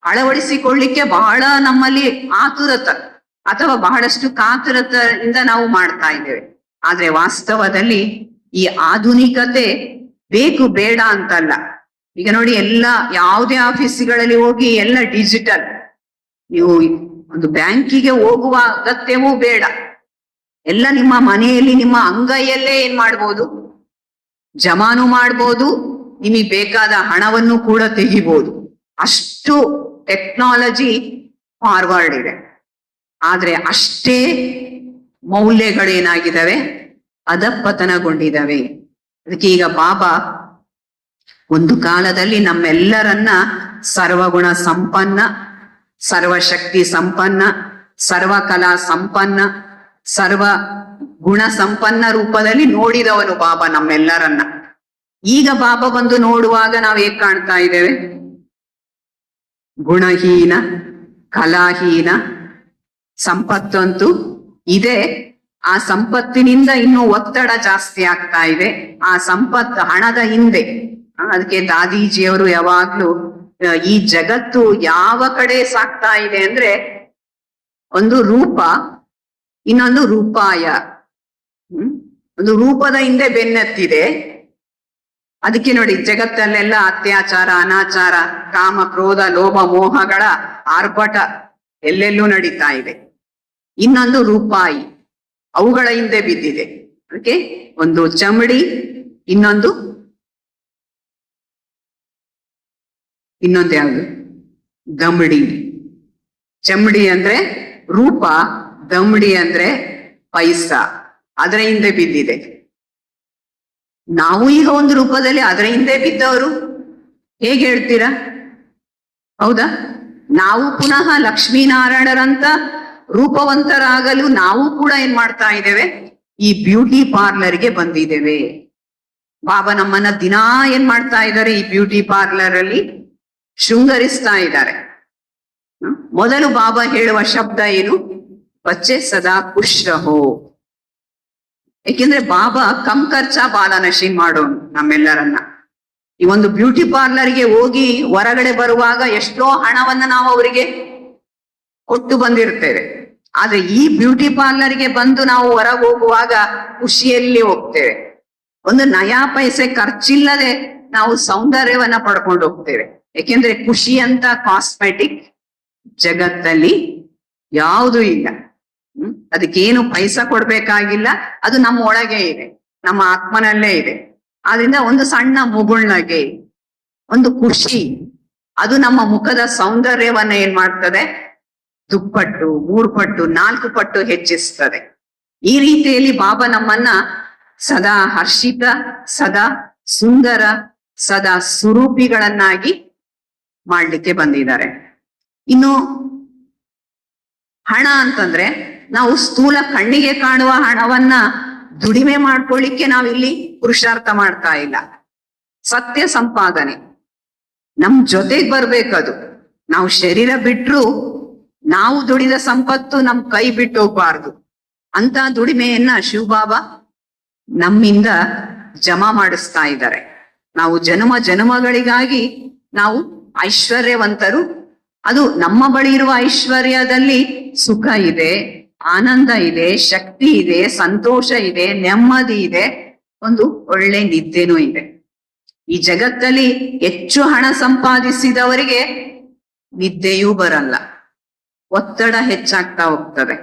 ಅಳವಡಿಸಿಕೊಳ್ಳಿಕ್ಕೆ ಬಹಳ ನಮ್ಮಲ್ಲಿ ಆತುರತ ಅಥವಾ ಬಹಳಷ್ಟು ಕಾತುರತೆಯಿಂದ ನಾವು ಮಾಡ್ತಾ ಇದ್ದೇವೆ. ಆದ್ರೆ ವಾಸ್ತವದಲ್ಲಿ ಈ ಆಧುನಿಕತೆ ಬೇಕು ಬೇಡ ಅಂತಲ್ಲ. ಈಗ ನೋಡಿ, ಎಲ್ಲ ಯಾವುದೇ ಆಫೀಸ್ಗಳಲ್ಲಿ ಹೋಗಿ ಎಲ್ಲ ಡಿಜಿಟಲ್. ನೀವು ಒಂದು ಬ್ಯಾಂಕಿಗೆ ಹೋಗುವ ಅಗತ್ಯವೂ ಬೇಡ, ಎಲ್ಲ ನಿಮ್ಮ ಮನೆಯಲ್ಲಿ ನಿಮ್ಮ ಅಂಗೈಯಲ್ಲೇ ಏನ್ ಮಾಡ್ಬೋದು? ಜಮಾನು ಮಾಡ್ಬೋದು, ನಿಮಗೆ ಬೇಕಾದ ಹಣವನ್ನು ಕೂಡ ತೆಗಿಬಹುದು. ಅಷ್ಟು ಟೆಕ್ನಾಲಜಿ ಫಾರ್ವರ್ಡ್ ಇದೆ. ಆದ್ರೆ ಅಷ್ಟೇ ಮೌಲ್ಯಗಳೇನಾಗಿದ್ದಾವೆ? ಅಧಪತನಗೊಂಡಿದ್ದಾವೆ. ಅದಕ್ಕೆ ಈಗ ಬಾಬಾ ಒಂದು ಕಾಲದಲ್ಲಿ ನಮ್ಮೆಲ್ಲರನ್ನ ಸರ್ವಗುಣ ಸಂಪನ್ನ, ಸರ್ವಶಕ್ತಿ ಸಂಪನ್ನ, ಸರ್ವಕಲಾ ಸಂಪನ್ನ, ಸರ್ವ ಗುಣ ಸಂಪನ್ನ ರೂಪದಲ್ಲಿ ನೋಡಿದವನು ಬಾಬಾ ನಮ್ಮೆಲ್ಲರನ್ನ. ಈಗ ಬಾಬಾ ಬಂದು ನೋಡುವಾಗ ನಾವು ಹೇಗ್ ಕಾಣ್ತಾ ಇದ್ದೇವೆ? ಗುಣಹೀನ, ಕಲಾಹೀನ. ಸಂಪತ್ತಂತೂ ಇದೆ, ಆ ಸಂಪತ್ತಿನಿಂದ ಇನ್ನೂ ಒತ್ತಡ ಜಾಸ್ತಿ ಆಗ್ತಾ ಇದೆ. ಆ ಸಂಪತ್ತು ಹಣದ ಹಿಂದೆ. ಅದಕ್ಕೆ ದಾದೀಜಿಯವರು ಯಾವಾಗ್ಲೂ ಈ ಜಗತ್ತು ಯಾವ ಕಡೆ ಸಾಕ್ತಾ ಇದೆ ಅಂದ್ರೆ, ಒಂದು ರೂಪ, ಇನ್ನೊಂದು ರೂಪಾಯ. ಒಂದು ರೂಪದ ಹಿಂದೆ ಬೆನ್ನತ್ತಿದೆ. ಅದಕ್ಕೆ ನೋಡಿ, ಜಗತ್ತಲ್ಲೆಲ್ಲ ಅತ್ಯಾಚಾರ, ಅನಾಚಾರ, ಕಾಮ, ಕ್ರೋಧ, ಲೋಭ, ಮೋಹಗಳ ಆರ್ಭಟ ಎಲ್ಲೆಲ್ಲೂ ನಡೀತಾ ಇದೆ. ಇನ್ನೊಂದು ರೂಪಾಯಿ, ಅವುಗಳ ಹಿಂದೆ ಬಿದ್ದಿದೆ. ಅದಕ್ಕೆ ಒಂದು ಚಮಡಿ, ಇನ್ನೊಂದು ಯಾವುದು? ದಮಡಿ. ಚಮಡಿ ಅಂದ್ರೆ ರೂಪ, ದಮಡಿ ಅಂದ್ರೆ ಪೈಸಾ. ಅದರ ಹಿಂದೆ ಬಿದ್ದಿದೆ. ನಾವು ಈಗ ಒಂದು ರೂಪದಲ್ಲಿ ಅದರ ಹಿಂದೆ ಬಿದ್ದವರು. ಹೇಗೆ ಹೇಳ್ತೀರಾ? ಹೌದಾ? ನಾವು ಪುನಃ ಲಕ್ಷ್ಮೀನಾರಾಯಣರಂತ ರೂಪವಂತರಾಗಲು ನಾವು ಕೂಡ ಏನ್ ಮಾಡ್ತಾ ಇದ್ದೇವೆ? ಈ ಬ್ಯೂಟಿ ಪಾರ್ಲರ್ಗೆ ಬಂದಿದ್ದೇವೆ. ಬಾಬಾ ನಮ್ಮನ್ನ ದಿನಾ ಏನ್ ಮಾಡ್ತಾ ಇದ್ದಾರೆ? ಈ ಬ್ಯೂಟಿ ಪಾರ್ಲರ್ ಅಲ್ಲಿ ಶೃಂಗರಿಸ್ತಾ ಇದ್ದಾರೆ. ಮೊದಲು ಬಾಬಾ ಹೇಳುವ ಶಬ್ದ ಏನು? ಬಚ್ಚೆ ಸದಾ ಖುಷ್ ರಹೋ. ಏಕೆಂದ್ರೆ ಬಾಬಾ ಕಮ್ ಖರ್ಚಾ ಬಾಲನಶೀನ್ ಮಾಡೋನು ನಮ್ಮೆಲ್ಲರನ್ನ. ಈ ಒಂದು ಬ್ಯೂಟಿ ಪಾರ್ಲರ್ಗೆ ಹೋಗಿ ಹೊರಗಡೆ ಬರುವಾಗ ಎಷ್ಟೋ ಹಣವನ್ನ ನಾವು ಅವರಿಗೆ ಕೊಟ್ಟು ಬಂದಿರ್ತೇವೆ. ಆದ್ರೆ ಈ ಬ್ಯೂಟಿ ಪಾರ್ಲರ್ಗೆ ಬಂದು ನಾವು ಹೊರಗೆ ಹೋಗುವಾಗ ಖುಷಿಯಲ್ಲಿ ಹೋಗ್ತೇವೆ. ಒಂದು ನಯಾ ಪೈಸೆ ಖರ್ಚಿಲ್ಲದೆ ನಾವು ಸೌಂದರ್ಯವನ್ನ ಪಡ್ಕೊಂಡು ಹೋಗ್ತೇವೆ. ಯಾಕೆಂದ್ರೆ ಖುಷಿ ಅಂತ ಕಾಸ್ಮೆಟಿಕ್ ಜಗತ್ತಲ್ಲಿ ಯಾವುದೂ ಇಲ್ಲ. ಅದಕ್ಕೇನು ಪೈಸಾ ಕೊಡ್ಬೇಕಾಗಿಲ್ಲ, ಅದು ನಮ್ಮ ಒಳಗೆ ಇದೆ, ನಮ್ಮ ಆತ್ಮನಲ್ಲೇ ಇದೆ. ಆದ್ರಿಂದ ಒಂದು ಸಣ್ಣ ಮುಗುಳ್ನಗೆ, ಒಂದು ಖುಷಿ, ಅದು ನಮ್ಮ ಮುಖದ ಸೌಂದರ್ಯವನ್ನ ಏನ್ ಮಾಡ್ತದೆ? ದುಪ್ಪಟ್ಟು, 3 ಪಟ್ಟು, 4 ಪಟ್ಟು ಹೆಚ್ಚಿಸ್ತದೆ. ಈ ರೀತಿಯಲ್ಲಿ ಬಾಬಾ ನಮ್ಮನ್ನ ಸದಾ ಹರ್ಷಿತ, ಸದಾ ಸುಂದರ, ಸದಾ ಸ್ವರೂಪಿಗಳನ್ನಾಗಿ ಮಾಡ್ಲಿಕ್ಕೆ ಬಂದಿದ್ದಾರೆ. ಇನ್ನು ಹಣ ಅಂತಂದ್ರೆ ನಾವು ಸ್ಥೂಲ ಕಣ್ಣಿಗೆ ಕಾಣುವ ಹಣವನ್ನ ದುಡಿಮೆ ಮಾಡ್ಕೊಳ್ಳಿಕ್ಕೆ ನಾವಿಲ್ಲಿ ಪುರುಷಾರ್ಥ ಮಾಡ್ತಾ ಇಲ್ಲ. ಸತ್ಯ ಸಂಪಾದನೆ ನಮ್ ಜೊತೆಗ್ ಬರ್ಬೇಕದು. ನಾವು ಶರೀರ ಬಿಟ್ರು ನಾವು ದುಡಿದ ಸಂಪತ್ತು ನಮ್ ಕೈ ಬಿಟ್ಟು ಹೋಗ್ಬಾರ್ದು. ಅಂತ ದುಡಿಮೆಯನ್ನ ಶಿವಬಾಬಾ ನಮ್ಮಿಂದ ಜಮಾ ಮಾಡಿಸ್ತಾ ಇದ್ದಾರೆ. ನಾವು ಜನ್ಮ ಜನ್ಮಗಳಿಗಾಗಿ ನಾವು ಐಶ್ವರ್ಯವಂತರು. ಅದು ನಮ್ಮ ಬಳಿ ಇರುವ ಐಶ್ವರ್ಯದಲ್ಲಿ ಸುಖ ಇದೆ, ಆನಂದ ಇದೆ, ಶಕ್ತಿ ಇದೆ, ಸಂತೋಷ ಇದೆ, ನೆಮ್ಮದಿ ಇದೆ, ಒಂದು ಒಳ್ಳೆ ನಿದ್ದೆನೂ ಇದೆ. ಈ ಜಗತ್ತಲ್ಲಿ ಹೆಚ್ಚು ಹಣ ಸಂಪಾದಿಸಿದವರಿಗೆ ನಿದ್ದೆಯೂ ಬರಲ್ಲ, ಒತ್ತಡ ಹೆಚ್ಚಾಗ್ತಾ ಹೋಗ್ತದೆ.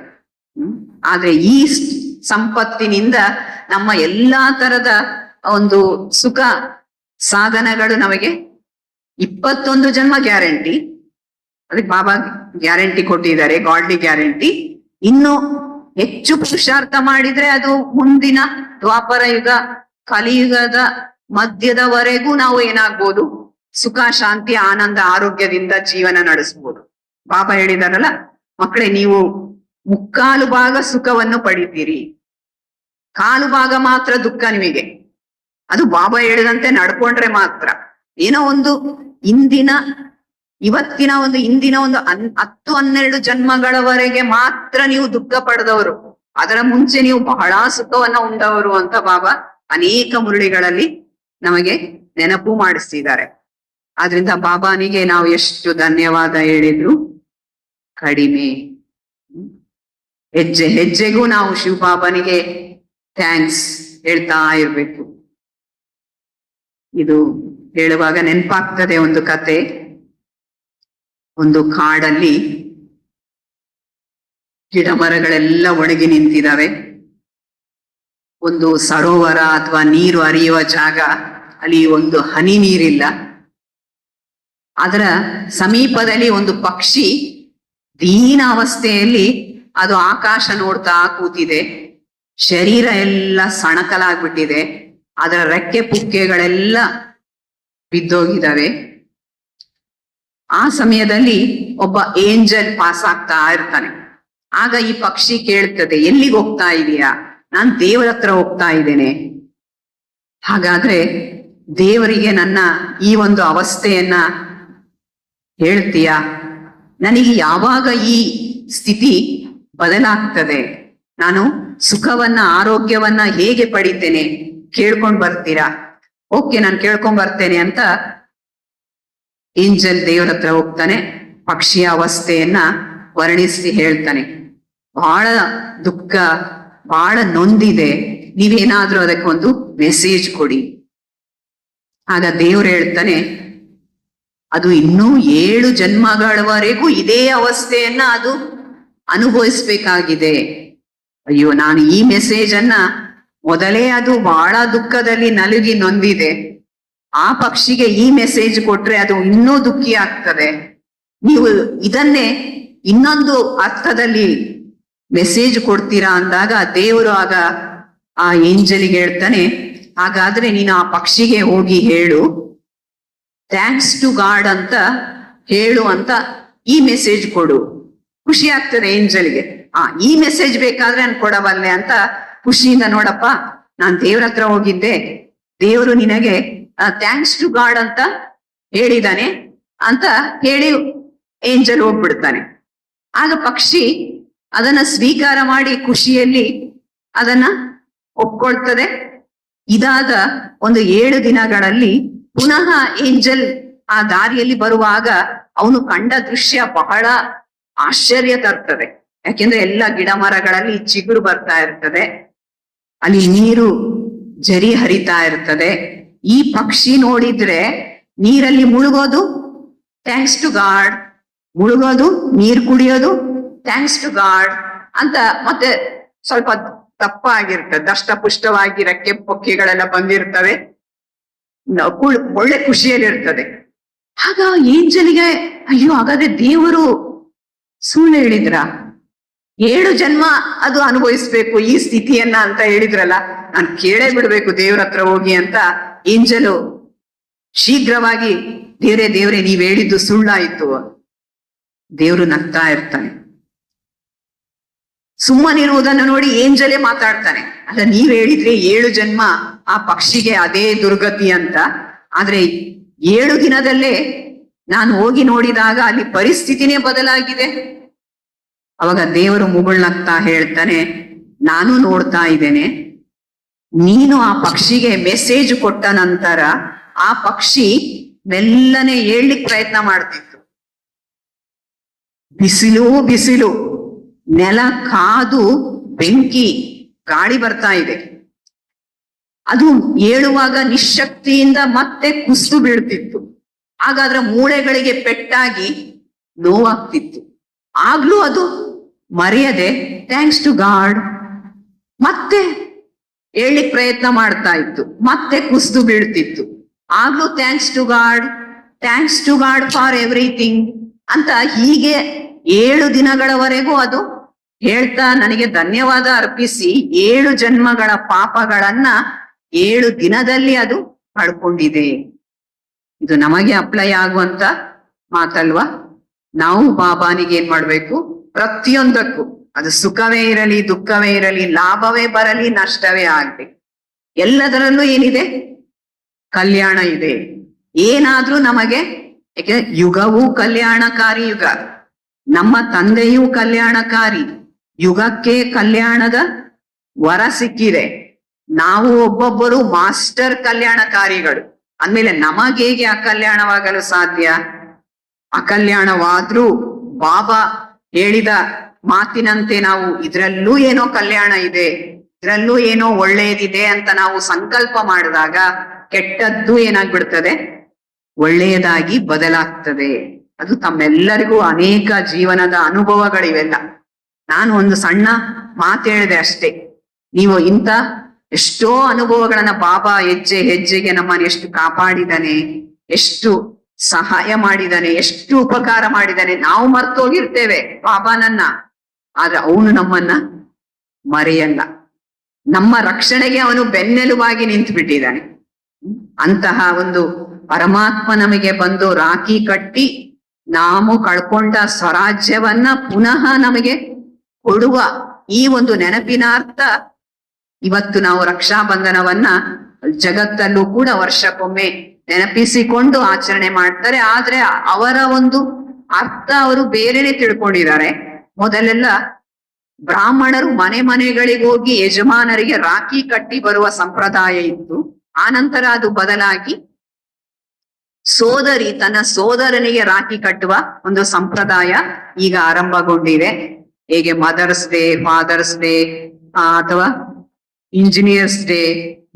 ಆದ್ರೆ ಈ ಸಂಪತ್ತಿನಿಂದ ನಮ್ಮ ಎಲ್ಲಾ ತರದ ಒಂದು ಸುಖ ಸಾಧನಗಳು ನಮಗೆ 21 ಜನ್ಮ ಗ್ಯಾರಂಟಿ. ಅದಕ್ಕೆ ಬಾಬಾ ಗ್ಯಾರಂಟಿ ಕೊಟ್ಟಿದ್ದಾರೆ, ಗಾಡ್ಲಿ ಗ್ಯಾರಂಟಿ. ಇನ್ನು ಹೆಚ್ಚು ಪುರುಷಾರ್ಥ ಮಾಡಿದ್ರೆ ಅದು ಮುಂದಿನ ದ್ವಾಪರ ಯುಗ, ಕಲಿಯುಗದ ಮಧ್ಯದವರೆಗೂ ನಾವು ಏನಾಗ್ಬೋದು, ಸುಖ, ಶಾಂತಿ, ಆನಂದ, ಆರೋಗ್ಯದಿಂದ ಜೀವನ ನಡೆಸ್ಬೋದು. ಬಾಬಾ ಹೇಳಿದಾರಲ್ಲ, ಮಕ್ಕಳೇ ನೀವು 3/4 ಭಾಗ ಸುಖವನ್ನು ಪಡಿತೀರಿ, 1/4 ಭಾಗ ಮಾತ್ರ ದುಃಖ ನಿಮಗೆ. ಅದು ಬಾಬಾ ಹೇಳಿದಂತೆ ನಡ್ಕೊಂಡ್ರೆ ಮಾತ್ರ. ಏನೋ ಒಂದು ಇವತ್ತಿನ ಒಂದು 10-12 ಜನ್ಮಗಳವರೆಗೆ ಮಾತ್ರ ನೀವು ದುಃಖ ಪಡೆದವರು, ಅದರ ಮುಂಚೆ ನೀವು ಬಹಳ ಸುಖವನ್ನ ಉಂಡವರು ಅಂತ ಬಾಬಾ ಅನೇಕ ಮುರಳಿಗಳಲ್ಲಿ ನಮಗೆ ನೆನಪು ಮಾಡಿಸ್ತಿದ್ದಾರೆ. ಆದ್ರಿಂದ ಬಾಬಾನಿಗೆ ನಾವು ಎಷ್ಟು ಧನ್ಯವಾದ ಹೇಳಿದ್ರು ಕಡಿಮೆ. ಹೆಜ್ಜೆ ಹೆಜ್ಜೆಗೂ ನಾವು ಶಿವಬಾಬನಿಗೆ ಥ್ಯಾಂಕ್ಸ್ ಹೇಳ್ತಾ ಇರ್ಬೇಕು. ಇದು ಹೇಳುವಾಗ ನೆನಪಾಗ್ತದೆ ಒಂದು ಕತೆ. ಒಂದು ಕಾಡಲ್ಲಿ ಗಿಡ ಮರಗಳೆಲ್ಲ ಒಣಗಿ ನಿಂತಿದ್ದಾವೆ. ಒಂದು ಸರೋವರ ಅಥವಾ ನೀರು ಹರಿಯುವ ಜಾಗ, ಅಲ್ಲಿ ಒಂದು ಹನಿ ನೀರಿಲ್ಲ. ಅದರ ಸಮೀಪದಲ್ಲಿ ಒಂದು ಪಕ್ಷಿ ದೀನ ಅವಸ್ಥೆಯಲ್ಲಿ ಅದು ಆಕಾಶ ನೋಡ್ತಾ ಕೂತಿದೆ. ಶರೀರ ಎಲ್ಲ ಸಣಕಲಾಗ್ಬಿಟ್ಟಿದೆ, ಅದರ ರೆಕ್ಕೆ ಪುಕ್ಕೆಗಳೆಲ್ಲ ಬಿದ್ದೋಗಿದ್ದಾವೆ. ಆ ಸಮಯದಲ್ಲಿ ಒಬ್ಬ ಏಂಜಲ್ ಪಾಸ್ ಆಗ್ತಾ ಇರ್ತಾನೆ. ಆಗ ಈ ಪಕ್ಷಿ ಕೇಳ್ತದೆ, ಎಲ್ಲಿಗೆ ಹೋಗ್ತಾ ಇದೀಯಾ? ನಾನ್ ದೇವರ ಹತ್ರ ಹೋಗ್ತಾ ಇದ್ದೇನೆ. ಹಾಗಾದ್ರೆ ದೇವರಿಗೆ ನನ್ನ ಈ ಒಂದು ಅವಸ್ಥೆಯನ್ನ ಹೇಳ್ತೀಯಾ? ನನಗೆ ಯಾವಾಗ ಈ ಸ್ಥಿತಿ ಬದಲಾಗ್ತದೆ, ನಾನು ಸುಖವನ್ನ, ಆರೋಗ್ಯವನ್ನ ಹೇಗೆ ಪಡಿತೇನೆ, ಕೇಳ್ಕೊಂಡ್ ಬರ್ತೀರಾ? ಓಕೆ, ನಾನು ಕೇಳ್ಕೊಂಡ್ ಬರ್ತೇನೆ ಅಂತ ಏಂಜಲ್ ದೇವರ ಹತ್ರ ಹೋಗ್ತಾನೆ. ಪಕ್ಷಿಯ ಅವಸ್ಥೆಯನ್ನ ವರ್ಣಿಸಿ ಹೇಳ್ತಾನೆ, ಬಹಳ ದುಃಖ, ಬಹಳ ನೊಂದಿದೆ, ನೀವೇನಾದ್ರೂ ಅದಕ್ಕೆ ಒಂದು ಮೆಸೇಜ್ ಕೊಡಿ. ಆಗ ದೇವ್ರು ಹೇಳ್ತಾನೆ, ಅದು ಇನ್ನೂ 7 ಜನ್ಮಗಳವರೆಗೂ ಇದೇ ಅವಸ್ಥೆಯನ್ನ ಅದು ಅನುಭವಿಸ್ಬೇಕಾಗಿದೆ. ಅಯ್ಯೋ, ನಾನು ಈ ಮೆಸೇಜ್ ಅನ್ನ ಮೊದಲೇ ಅದು ಬಹಳ ದುಃಖದಲ್ಲಿ ನಲುಗಿ ನೊಂದಿದೆ, ಆ ಪಕ್ಷಿಗೆ ಈ ಮೆಸೇಜ್ ಕೊಟ್ರೆ ಅದು ಇನ್ನೂ ದುಃಖಿ ಆಗ್ತದೆ. ನೀವು ಇದನ್ನೇ ಇನ್ನೊಂದು ಅರ್ಥದಲ್ಲಿ ಮೆಸೇಜ್ ಕೊಡ್ತೀರಾ ಅಂದಾಗ ದೇವರು ಆಗ ಆ ಏಂಜಲಿಗೆ ಹೇಳ್ತಾನೆ, ಹಾಗಾದ್ರೆ ನೀನು ಆ ಪಕ್ಷಿಗೆ ಹೋಗಿ ಹೇಳು, ಥ್ಯಾಂಕ್ಸ್ ಟು ಗಾಡ್ ಅಂತ ಹೇಳು ಅಂತ ಈ ಮೆಸೇಜ್ ಕೊಡು. ಖುಷಿ ಆಗ್ತದೆ ಏಂಜಲ್ಗೆ. ಈ ಮೆಸೇಜ್ ಬೇಕಾದ್ರೆ ನಾನು ಕೊಡಬಲ್ಲೆ ಅಂತ ಖುಷಿಯಿಂದ, ನೋಡಪ್ಪ ನಾನ್ ದೇವ್ರ ಹತ್ರ ಹೋಗಿದ್ದೆ, ದೇವರು ನಿನಗೆ ಥ್ಯಾಂಕ್ಸ್ ಟು ಗಾಡ್ ಅಂತ ಹೇಳಿದಾನೆ ಅಂತ ಹೇಳಿ ಏಂಜಲ್ ಹೋಗ್ಬಿಡ್ತಾನೆ. ಆಗ ಪಕ್ಷಿ ಅದನ್ನ ಸ್ವೀಕಾರ ಮಾಡಿ ಖುಷಿಯಲ್ಲಿ ಅದನ್ನ ಒಪ್ಕೊಳ್ತದೆ. ಇದಾದ ಒಂದು 7 ದಿನಗಳಲ್ಲಿ ಪುನಃ ಏಂಜಲ್ ಆ ದಾರಿಯಲ್ಲಿ ಬರುವಾಗ ಅವನು ಕಂಡ ದೃಶ್ಯ ಬಹಳ ಆಶ್ಚರ್ಯ ತರ್ತದೆ. ಯಾಕೆಂದ್ರೆ ಎಲ್ಲ ಗಿಡ ಮರಗಳಲ್ಲಿ ಚಿಗುರು ಬರ್ತಾ ಇರ್ತದೆ, ಅಲ್ಲಿ ನೀರು ಜರಿ ಹರಿತಾ ಇರ್ತದೆ. ಈ ಪಕ್ಷಿ ನೋಡಿದ್ರೆ ನೀರಲ್ಲಿ ಮುಳುಗೋದು ಥ್ಯಾಂಕ್ಸ್ ಟು ಗಾಡ್, ಮುಳುಗೋದು, ನೀರು ಕುಡಿಯೋದು ಥ್ಯಾಂಕ್ಸ್ ಟು ಗಾಡ್ ಅಂತ, ಮತ್ತೆ ಸ್ವಲ್ಪ ದಪ್ಪ ಆಗಿರ್ತದೆ, ದಷ್ಟಪುಷ್ಟವಾಗಿ ರೆಕ್ಕೆ ಪೊಕ್ಕೆಗಳೆಲ್ಲ ಬಂದಿರ್ತವೆ, ಒಳ್ಳೆ ಖುಷಿಯಲ್ಲಿ ಇರ್ತದೆ. ಆಗ ಏಂಜಲಿಗೆ ಅಯ್ಯೋ, ಹಾಗಾದ್ರೆ ದೇವರು ಸುಳ್ಳು ಹೇಳಿದ್ರ? 7 ಜನ್ಮ ಅದು ಅನುಭವಿಸ್ಬೇಕು ಈ ಸ್ಥಿತಿಯನ್ನ ಅಂತ ಹೇಳಿದ್ರಲ್ಲ, ನಾನು ಕೇಳೇ ಬಿಡ್ಬೇಕು ದೇವ್ರ ಹತ್ರ ಹೋಗಿ ಅಂತ ಏಂಜಲು ಶೀಘ್ರವಾಗಿ ದೇವ್ರೆ ನೀವ್ ಹೇಳಿದ್ದು ಸುಳ್ಳಾಯಿತು. ದೇವ್ರು ನಗ್ತಾ ಇರ್ತಾನೆ. ಸುಮ್ಮನಿರುವುದನ್ನು ನೋಡಿ ಏಂಜಲೇ ಮಾತಾಡ್ತಾನೆ, ಅಲ್ಲ ನೀವ್ ಹೇಳಿದ್ರಿ 7 ಜನ್ಮ ಆ ಪಕ್ಷಿಗೆ ಅದೇ ದುರ್ಗತಿ ಅಂತ, ಆದ್ರೆ 7 ದಿನದಲ್ಲೇ ನಾನು ಹೋಗಿ ನೋಡಿದಾಗ ಅಲ್ಲಿ ಪರಿಸ್ಥಿತಿನೇ ಬದಲಾಗಿದೆ. ಅವಾಗ ದೇವರು ಮುಗುಳ್ನಗ್ತಾ ಹೇಳ್ತಾನೆ, ನಾನು ನೋಡ್ತಾ ಇದ್ದೇನೆ, ನೀನು ಆ ಪಕ್ಷಿಗೆ ಮೆಸೇಜ್ ಕೊಟ್ಟ ನಂತರ ಆ ಪಕ್ಷಿ ಮೆಲ್ಲನೆ ಏಳ್ಲಿಕ್ಕೆ ಪ್ರಯತ್ನ ಮಾಡ್ತಿತ್ತು. ಬಿಸಿಲು, ನೆಲ ಕಾದು ಬೆಂಕಿ, ಗಾಳಿ ಬರ್ತಾ ಇದೆ. ಅದು ಏಳುವಾಗ ನಿಶಕ್ತಿಯಿಂದ ಮತ್ತೆ ಕುಸಿದು ಬೀಳ್ತಿತ್ತು. ಹಾಗಾದ್ರೆ ಮೂಳೆಗಳಿಗೆ ಪೆಟ್ಟಾಗಿ ನೋವಾಗ್ತಿತ್ತು. ಆಗ್ಲೂ ಅದು ಮರೆಯದೆ ಥ್ಯಾಂಕ್ಸ್ ಟು ಗಾಡ್ ಮತ್ತೆ ಹೇಳಲಿಕ್ಕೆ ಪ್ರಯತ್ನ ಮಾಡ್ತಾ ಇತ್ತು. ಮತ್ತೆ ಕುಸಿದು ಬೀಳ್ತಿತ್ತು. ಆಗ್ಲೂ thanks to God for everything ಅಂತ ಹೀಗೆ 7 ದಿನಗಳವರೆಗೂ ಅದು ಹೇಳ್ತಾ ನನಗೆ ಧನ್ಯವಾದ ಅರ್ಪಿಸಿ 7 ಜನ್ಮಗಳ ಪಾಪಗಳನ್ನ 7 ದಿನದಲ್ಲಿ ಅದು ಕಳ್ಕೊಂಡಿದೆ. ಇದು ನಮಗೆ ಅಪ್ಲೈ ಆಗುವಂತ ಮಾತಲ್ವಾ? ನಾವು ಬಾಬಾನಿಗೆ ಏನ್ ಮಾಡ್ಬೇಕು? ಪ್ರತಿಯೊಂದಕ್ಕೂ, ಅದು ಸುಖವೇ ಇರಲಿ, ದುಃಖವೇ ಇರಲಿ, ಲಾಭವೇ ಬರಲಿ, ನಷ್ಟವೇ ಆಗ್ಲಿ, ಎಲ್ಲದರಲ್ಲೂ ಏನಿದೆ? ಕಲ್ಯಾಣ ಇದೆ. ಏನಾದ್ರೂ ನಮಗೆ, ಯಾಕೆ ಯುಗವೂ ಕಲ್ಯಾಣಕಾರಿ ಯುಗ, ನಮ್ಮ ತಂದೆಯೂ ಕಲ್ಯಾಣಕಾರಿ, ಯುಗಕ್ಕೆ ಕಲ್ಯಾಣದ ವರ ಸಿಕ್ಕಿದೆ. ನಾವು ಒಬ್ಬೊಬ್ಬರು ಮಾಸ್ಟರ್ ಕಲ್ಯಾಣಕಾರಿಗಳು ಅಂದ್ಮೇಲೆ ನಮಗೇಗೆ ಅಕಲ್ಯಾಣವಾಗಲು ಸಾಧ್ಯ? ಅಕಲ್ಯಾಣವಾದ್ರೂ ಬಾಬಾ ಹೇಳಿದ ಮಾತಿನಂತೆ ನಾವು ಇದ್ರಲ್ಲೂ ಏನೋ ಕಲ್ಯಾಣ ಇದೆ, ಇದ್ರಲ್ಲೂ ಏನೋ ಒಳ್ಳೆಯದಿದೆ ಅಂತ ನಾವು ಸಂಕಲ್ಪ ಮಾಡಿದಾಗ ಕೆಟ್ಟದ್ದು ಏನಾಗ್ಬಿಡ್ತದೆ? ಒಳ್ಳೆಯದಾಗಿ ಬದಲಾಗ್ತದೆ. ಅದು ತಮ್ಮೆಲ್ಲರಿಗೂ ಅನೇಕ ಜೀವನದ ಅನುಭವಗಳಿವೆಲ್ಲ. ನಾನು ಒಂದು ಸಣ್ಣ ಮಾತು ಹೇಳಿದೆ ಅಷ್ಟೇ. ನೀವು ಇಂಥ ಎಷ್ಟೋ ಅನುಭವಗಳನ್ನ, ಬಾಬಾ ಹೆಜ್ಜೆ ಹೆಜ್ಜೆಗೆ ನಮ್ಮನ್ನು ಎಷ್ಟು ಕಾಪಾಡಿದಾನೆ, ಎಷ್ಟು ಸಹಾಯ ಮಾಡಿದಾನೆ, ಎಷ್ಟು ಉಪಕಾರ ಮಾಡಿದಾನೆ. ನಾವು ಮರ್ತೋಗಿರ್ತೇವೆ ಬಾಬಾನನ್ನ, ಆದ್ರೆ ಅವನು ನಮ್ಮನ್ನ ಮರೆಯಲ್ಲ. ನಮ್ಮ ರಕ್ಷಣೆಗೆ ಅವನು ಬೆನ್ನೆಲುಬಾಗಿ ನಿಂತು ಬಿಟ್ಟಿದ್ದಾನೆ. ಅಂತಹ ಒಂದು ಪರಮಾತ್ಮ ನಮಗೆ ಬಂದು ರಾಖಿ ಕಟ್ಟಿ ನಾವು ಕಳ್ಕೊಂಡ ಸ್ವರಾಜ್ಯವನ್ನ ಪುನಃ ನಮಗೆ ಕೊಡುವ ಈ ಒಂದು ನೆನಪಿನ ಅರ್ಥ ಇವತ್ತು ನಾವು ರಕ್ಷಾ ಬಂಧನವನ್ನ ಜಗತ್ತಲ್ಲೂ ಕೂಡ ವರ್ಷಕ್ಕೊಮ್ಮೆ ನೆನಪಿಸಿಕೊಂಡು ಆಚರಣೆ ಮಾಡ್ತಾರೆ. ಆದ್ರೆ ಅವರ ಒಂದು ಅರ್ಥ ಅವರು ಬೇರೆನೆ ತಿಳ್ಕೊಂಡಿದ್ದಾರೆ. ಮೊದಲೆಲ್ಲ ಬ್ರಾಹ್ಮಣರು ಮನೆಗಳಿಗೆ ಹೋಗಿ ಯಜಮಾನರಿಗೆ ರಾಖಿ ಕಟ್ಟಿ ಬರುವ ಸಂಪ್ರದಾಯ ಇತ್ತು. ಆನಂತರ ಅದು ಬದಲಾಗಿ ಸೋದರಿ ತನ್ನ ಸೋದರನಿಗೆ ರಾಖಿ ಕಟ್ಟುವ ಒಂದು ಸಂಪ್ರದಾಯ ಈಗ ಆರಂಭಗೊಂಡಿದೆ. ಹೇಗೆ ಮದರ್ಸ್ ಡೇ, ಫಾದರ್ಸ್ ಡೇ ಅಥವಾ ಇಂಜಿನಿಯರ್ಸ್ ಡೇ,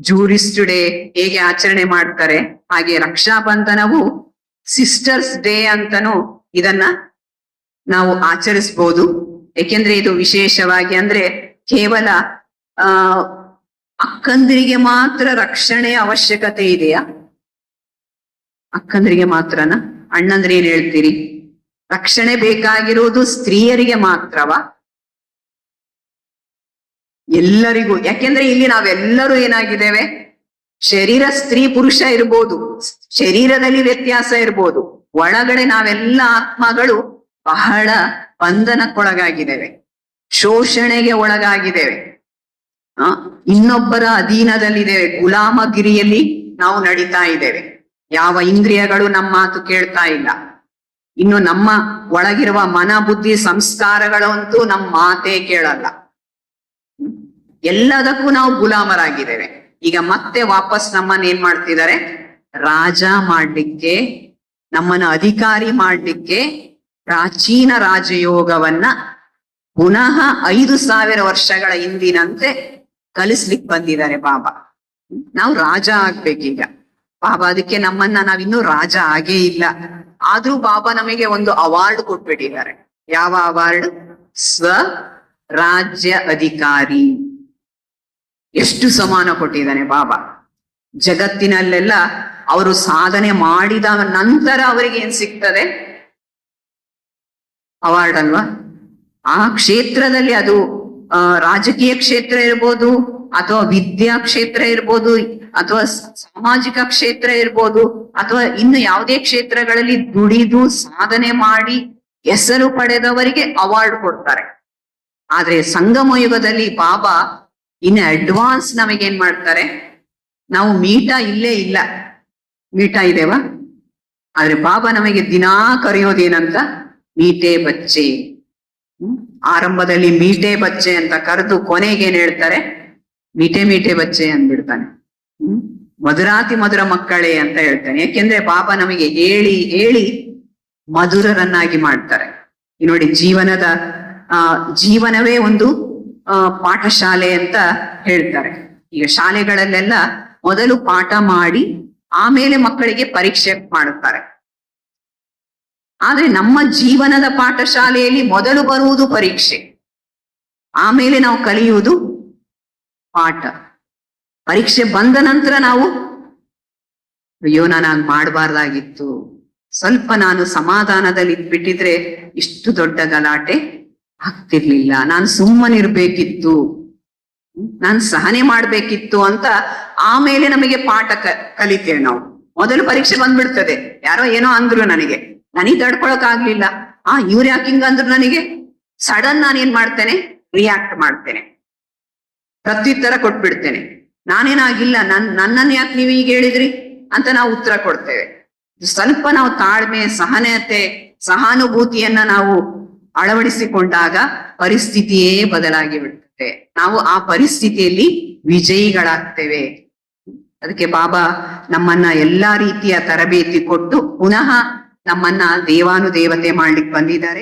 ಜೂರಿಸ್ಟ್ ಡೇ ಹೇಗೆ ಆಚರಣೆ ಮಾಡ್ತಾರೆ, ಹಾಗೆ ರಕ್ಷಾ ಬಂಧನವು ಸಿಸ್ಟರ್ಸ್ ಡೇ ಅಂತನೂ ಇದನ್ನ ನಾವು ಆಚರಿಸ್ಬೋದು. ಏಕೆಂದ್ರೆ ಇದು ವಿಶೇಷವಾಗಿ ಅಂದ್ರೆ ಕೇವಲ ಅಕ್ಕಂದಿರಿಗೆ ಮಾತ್ರ ರಕ್ಷಣೆಯ ಅವಶ್ಯಕತೆ ಇದೆಯಾ? ಅಕ್ಕಂದ್ರಿಗೆ ಮಾತ್ರನಾ? ಅಣ್ಣಂದ್ರೆ ಏನ್ ಹೇಳ್ತೀರಿ? ರಕ್ಷಣೆ ಬೇಕಾಗಿರುವುದು ಸ್ತ್ರೀಯರಿಗೆ ಮಾತ್ರವಾ? ಎಲ್ಲರಿಗೂ. ಯಾಕೆಂದ್ರೆ ಇಲ್ಲಿ ನಾವೆಲ್ಲರೂ ಏನಾಗಿದ್ದೇವೆ? ಶರೀರ ಸ್ತ್ರೀ ಪುರುಷ ಇರ್ಬೋದು, ಶರೀರದಲ್ಲಿ ವ್ಯತ್ಯಾಸ ಇರ್ಬೋದು, ಒಳಗಡೆ ನಾವೆಲ್ಲ ಆತ್ಮಗಳು ಬಹಳ ಬಂಧನಕ್ಕೊಳಗಾಗಿದ್ದೇವೆ, ಶೋಷಣೆಗೆ ಒಳಗಾಗಿದ್ದೇವೆ, ಇನ್ನೊಬ್ಬರ ಅಧೀನದಲ್ಲಿದ್ದೇವೆ, ಗುಲಾಮಗಿರಿಯಲ್ಲಿ ನಾವು ನಡೀತಾ ಇದ್ದೇವೆ. ಯಾವ ಇಂದ್ರಿಯಗಳು ನಮ್ಮ ಮಾತು ಕೇಳ್ತಾ ಇಲ್ಲ. ಇನ್ನು ನಮ್ಮ ಒಳಗಿರುವ ಮನ ಬುದ್ಧಿ ಸಂಸ್ಕಾರಗಳಂತೂ ನಮ್ಮ ಮಾತೇ ಕೇಳಲ್ಲ. ಎಲ್ಲದಕ್ಕೂ ನಾವು ಗುಲಾಮರಾಗಿದ್ದೇವೆ. ಈಗ ಮತ್ತೆ ವಾಪಸ್ ನಮ್ಮನ್ನ ಏನ್ ಮಾಡ್ತಿದ್ದಾರೆ? ರಾಜ ಮಾಡ್ಲಿಕ್ಕೆ, ನಮ್ಮನ್ನ ಅಧಿಕಾರಿ ಮಾಡ್ಲಿಕ್ಕೆ ಪ್ರಾಚೀನ ರಾಜಯೋಗವನ್ನ ಪುನಃ 5000 ವರ್ಷಗಳ ಹಿಂದಿನಂತೆ ಕಲಿಸ್ಲಿಕ್ಕೆ ಬಂದಿದ್ದಾರೆ ಬಾಬಾ. ನಾವು ರಾಜ ಆಗ್ಬೇಕೀಗ. ಬಾಬಾ ಅದಕ್ಕೆ ನಮ್ಮನ್ನ ನಾವಿನ್ನೂ ರಾಜ ಆಗೇ ಇಲ್ಲ. ಆದ್ರೂ ಬಾಬಾ ನಮಗೆ ಒಂದು ಅವಾರ್ಡ್ ಕೊಟ್ಬಿಟ್ಟಿದ್ದಾರೆ. ಯಾವ ಅವಾರ್ಡ್? ಸ್ವರಾಜ್ಯ ಅಧಿಕಾರಿ. ಎಷ್ಟು ಸಮಾನ ಕೊಟ್ಟಿದ್ದಾನೆ ಬಾಬಾ. ಜಗತ್ತಿನಲ್ಲೆಲ್ಲ ಅವರು ಸಾಧನೆ ಮಾಡಿದ ನಂತರ ಅವರಿಗೆ ಏನ್ ಸಿಗ್ತದೆ? ಅವಾರ್ಡ್ ಅಲ್ವಾ? ಆ ಕ್ಷೇತ್ರದಲ್ಲಿ ಅದು ರಾಜಕೀಯ ಕ್ಷೇತ್ರ ಇರ್ಬೋದು, ಅಥವಾ ವಿದ್ಯಾ ಕ್ಷೇತ್ರ ಇರ್ಬೋದು, ಅಥವಾ ಸಾಮಾಜಿಕ ಕ್ಷೇತ್ರ ಇರ್ಬೋದು, ಅಥವಾ ಇನ್ನು ಯಾವುದೇ ಕ್ಷೇತ್ರಗಳಲ್ಲಿ ದುಡಿದು ಸಾಧನೆ ಮಾಡಿ ಹೆಸರು ಪಡೆದವರಿಗೆ ಅವಾರ್ಡ್ ಕೊಡ್ತಾರೆ. ಆದ್ರೆ ಸಂಗಮ ಯುಗದಲ್ಲಿ ಬಾಬಾ ಇನ್ನು ಅಡ್ವಾನ್ಸ್ ನಮಗೇನ್ ಮಾಡ್ತಾರೆ, ನಾವು ಮೀಟಾ ಇಲ್ಲೇ ಇಲ್ಲ, ಮೀಟಾ ಇದೆವಾ? ಆದ್ರೆ ಬಾಬಾ ನಮಗೆ ದಿನಾ ಕರೆಯೋದೇನಂತ, ಮೀಟೆ ಬಚ್ಚೆ. ಆರಂಭದಲ್ಲಿ ಮೀಟೆ ಬಚ್ಚೆ ಅಂತ ಕರೆದು ಕೊನೆಗೆ ಏನ್ ಹೇಳ್ತಾರೆ, ಮೀಟೆ ಮೀಟೆ ಬಚ್ಚೆ ಅಂದ್ಬಿಡ್ತಾನೆ. ಮಧುರಾತಿ ಮಧುರ ಮಕ್ಕಳೇ ಅಂತ ಹೇಳ್ತಾನೆ. ಯಾಕೆಂದ್ರೆ ಬಾಬಾ ನಮಗೆ ಹೇಳಿ ಹೇಳಿ ಮಧುರರನ್ನಾಗಿ ಮಾಡ್ತಾರೆ. ಈ ನೋಡಿ, ಜೀವನವೇ ಒಂದು ಪಾಠಶಾಲೆ ಅಂತ ಹೇಳ್ತಾರೆ. ಈಗ ಶಾಲೆಗಳಲ್ಲೆಲ್ಲ ಮೊದಲು ಪಾಠ ಮಾಡಿ ಆಮೇಲೆ ಮಕ್ಕಳಿಗೆ ಪರೀಕ್ಷೆ ಮಾಡುತ್ತಾರೆ. ಆದ್ರೆ ನಮ್ಮ ಜೀವನದ ಪಾಠಶಾಲೆಯಲ್ಲಿ ಮೊದಲು ಬರುವುದು ಪರೀಕ್ಷೆ, ಆಮೇಲೆ ನಾವು ಕಲಿಯುವುದು ಪಾಠ. ಪರೀಕ್ಷೆ ಬಂದ ನಂತರ ನಾವು ಅಯ್ಯೋ ನಾನು ಹಾಗೆ ಮಾಡಬಾರ್ದಾಗಿತ್ತು, ಸ್ವಲ್ಪ ನಾನು ಸಮಾಧಾನದಲ್ಲಿ ಇದ್ಬಿಟ್ಟಿದ್ರೆ ಇಷ್ಟು ದೊಡ್ಡ ಗಲಾಟೆ ಆಗ್ತಿರ್ಲಿಲ್ಲ, ನಾನು ಸುಮ್ಮನಿರ್ಬೇಕಿತ್ತು, ನಾನು ಸಹನೆ ಮಾಡ್ಬೇಕಿತ್ತು ಅಂತ ಆಮೇಲೆ ನಮಗೆ ಪಾಠ ಕಲಿತೇವೆ ನಾವು. ಮೊದಲು ಪರೀಕ್ಷೆ ಬಂದ್ಬಿಡ್ತದೆ, ಯಾರೋ ಏನೋ ಅಂದ್ರು ನನಗೆ ತಡ್ಕೊಳಕ್ ಆಗ್ಲಿಲ್ಲ, ಇವ್ರು ಯಾಕೆ ಹಿಂಗ ಅಂದ್ರು ನನಗೆ, ಸಡನ್ ನಾನು ಏನ್ ಮಾಡ್ತೇನೆ, ರಿಯಾಕ್ಟ್ ಮಾಡ್ತೇನೆ, ಪ್ರತ್ಯುತ್ತರ ಕೊಟ್ಬಿಡ್ತೇನೆ. ನಾನೇನಾಗಿಲ್ಲ, ನನ್ನನ್ನು ಯಾಕೆ ನೀವು ಈಗ ಹೇಳಿದ್ರಿ ಅಂತ ನಾವು ಉತ್ತರ ಕೊಡ್ತೇವೆ. ಸ್ವಲ್ಪ ನಾವು ತಾಳ್ಮೆ, ಸಹನತೆ, ಸಹಾನುಭೂತಿಯನ್ನ ನಾವು ಅಳವಡಿಸಿಕೊಂಡಾಗ ಪರಿಸ್ಥಿತಿಯೇ ಬದಲಾಗಿ ಬಿಡ್ತದೆ. ನಾವು ಆ ಪರಿಸ್ಥಿತಿಯಲ್ಲಿ ವಿಜಯಿಗಳಾಗ್ತೇವೆ. ಅದಕ್ಕೆ ಬಾಬಾ ನಮ್ಮನ್ನ ಎಲ್ಲಾ ರೀತಿಯ ತರಬೇತಿ ಕೊಟ್ಟು ಪುನಃ ನಮ್ಮನ್ನ ದೇವಾನುದೇವತೆ ಮಾಡ್ಲಿಕ್ಕೆ ಬಂದಿದ್ದಾರೆ.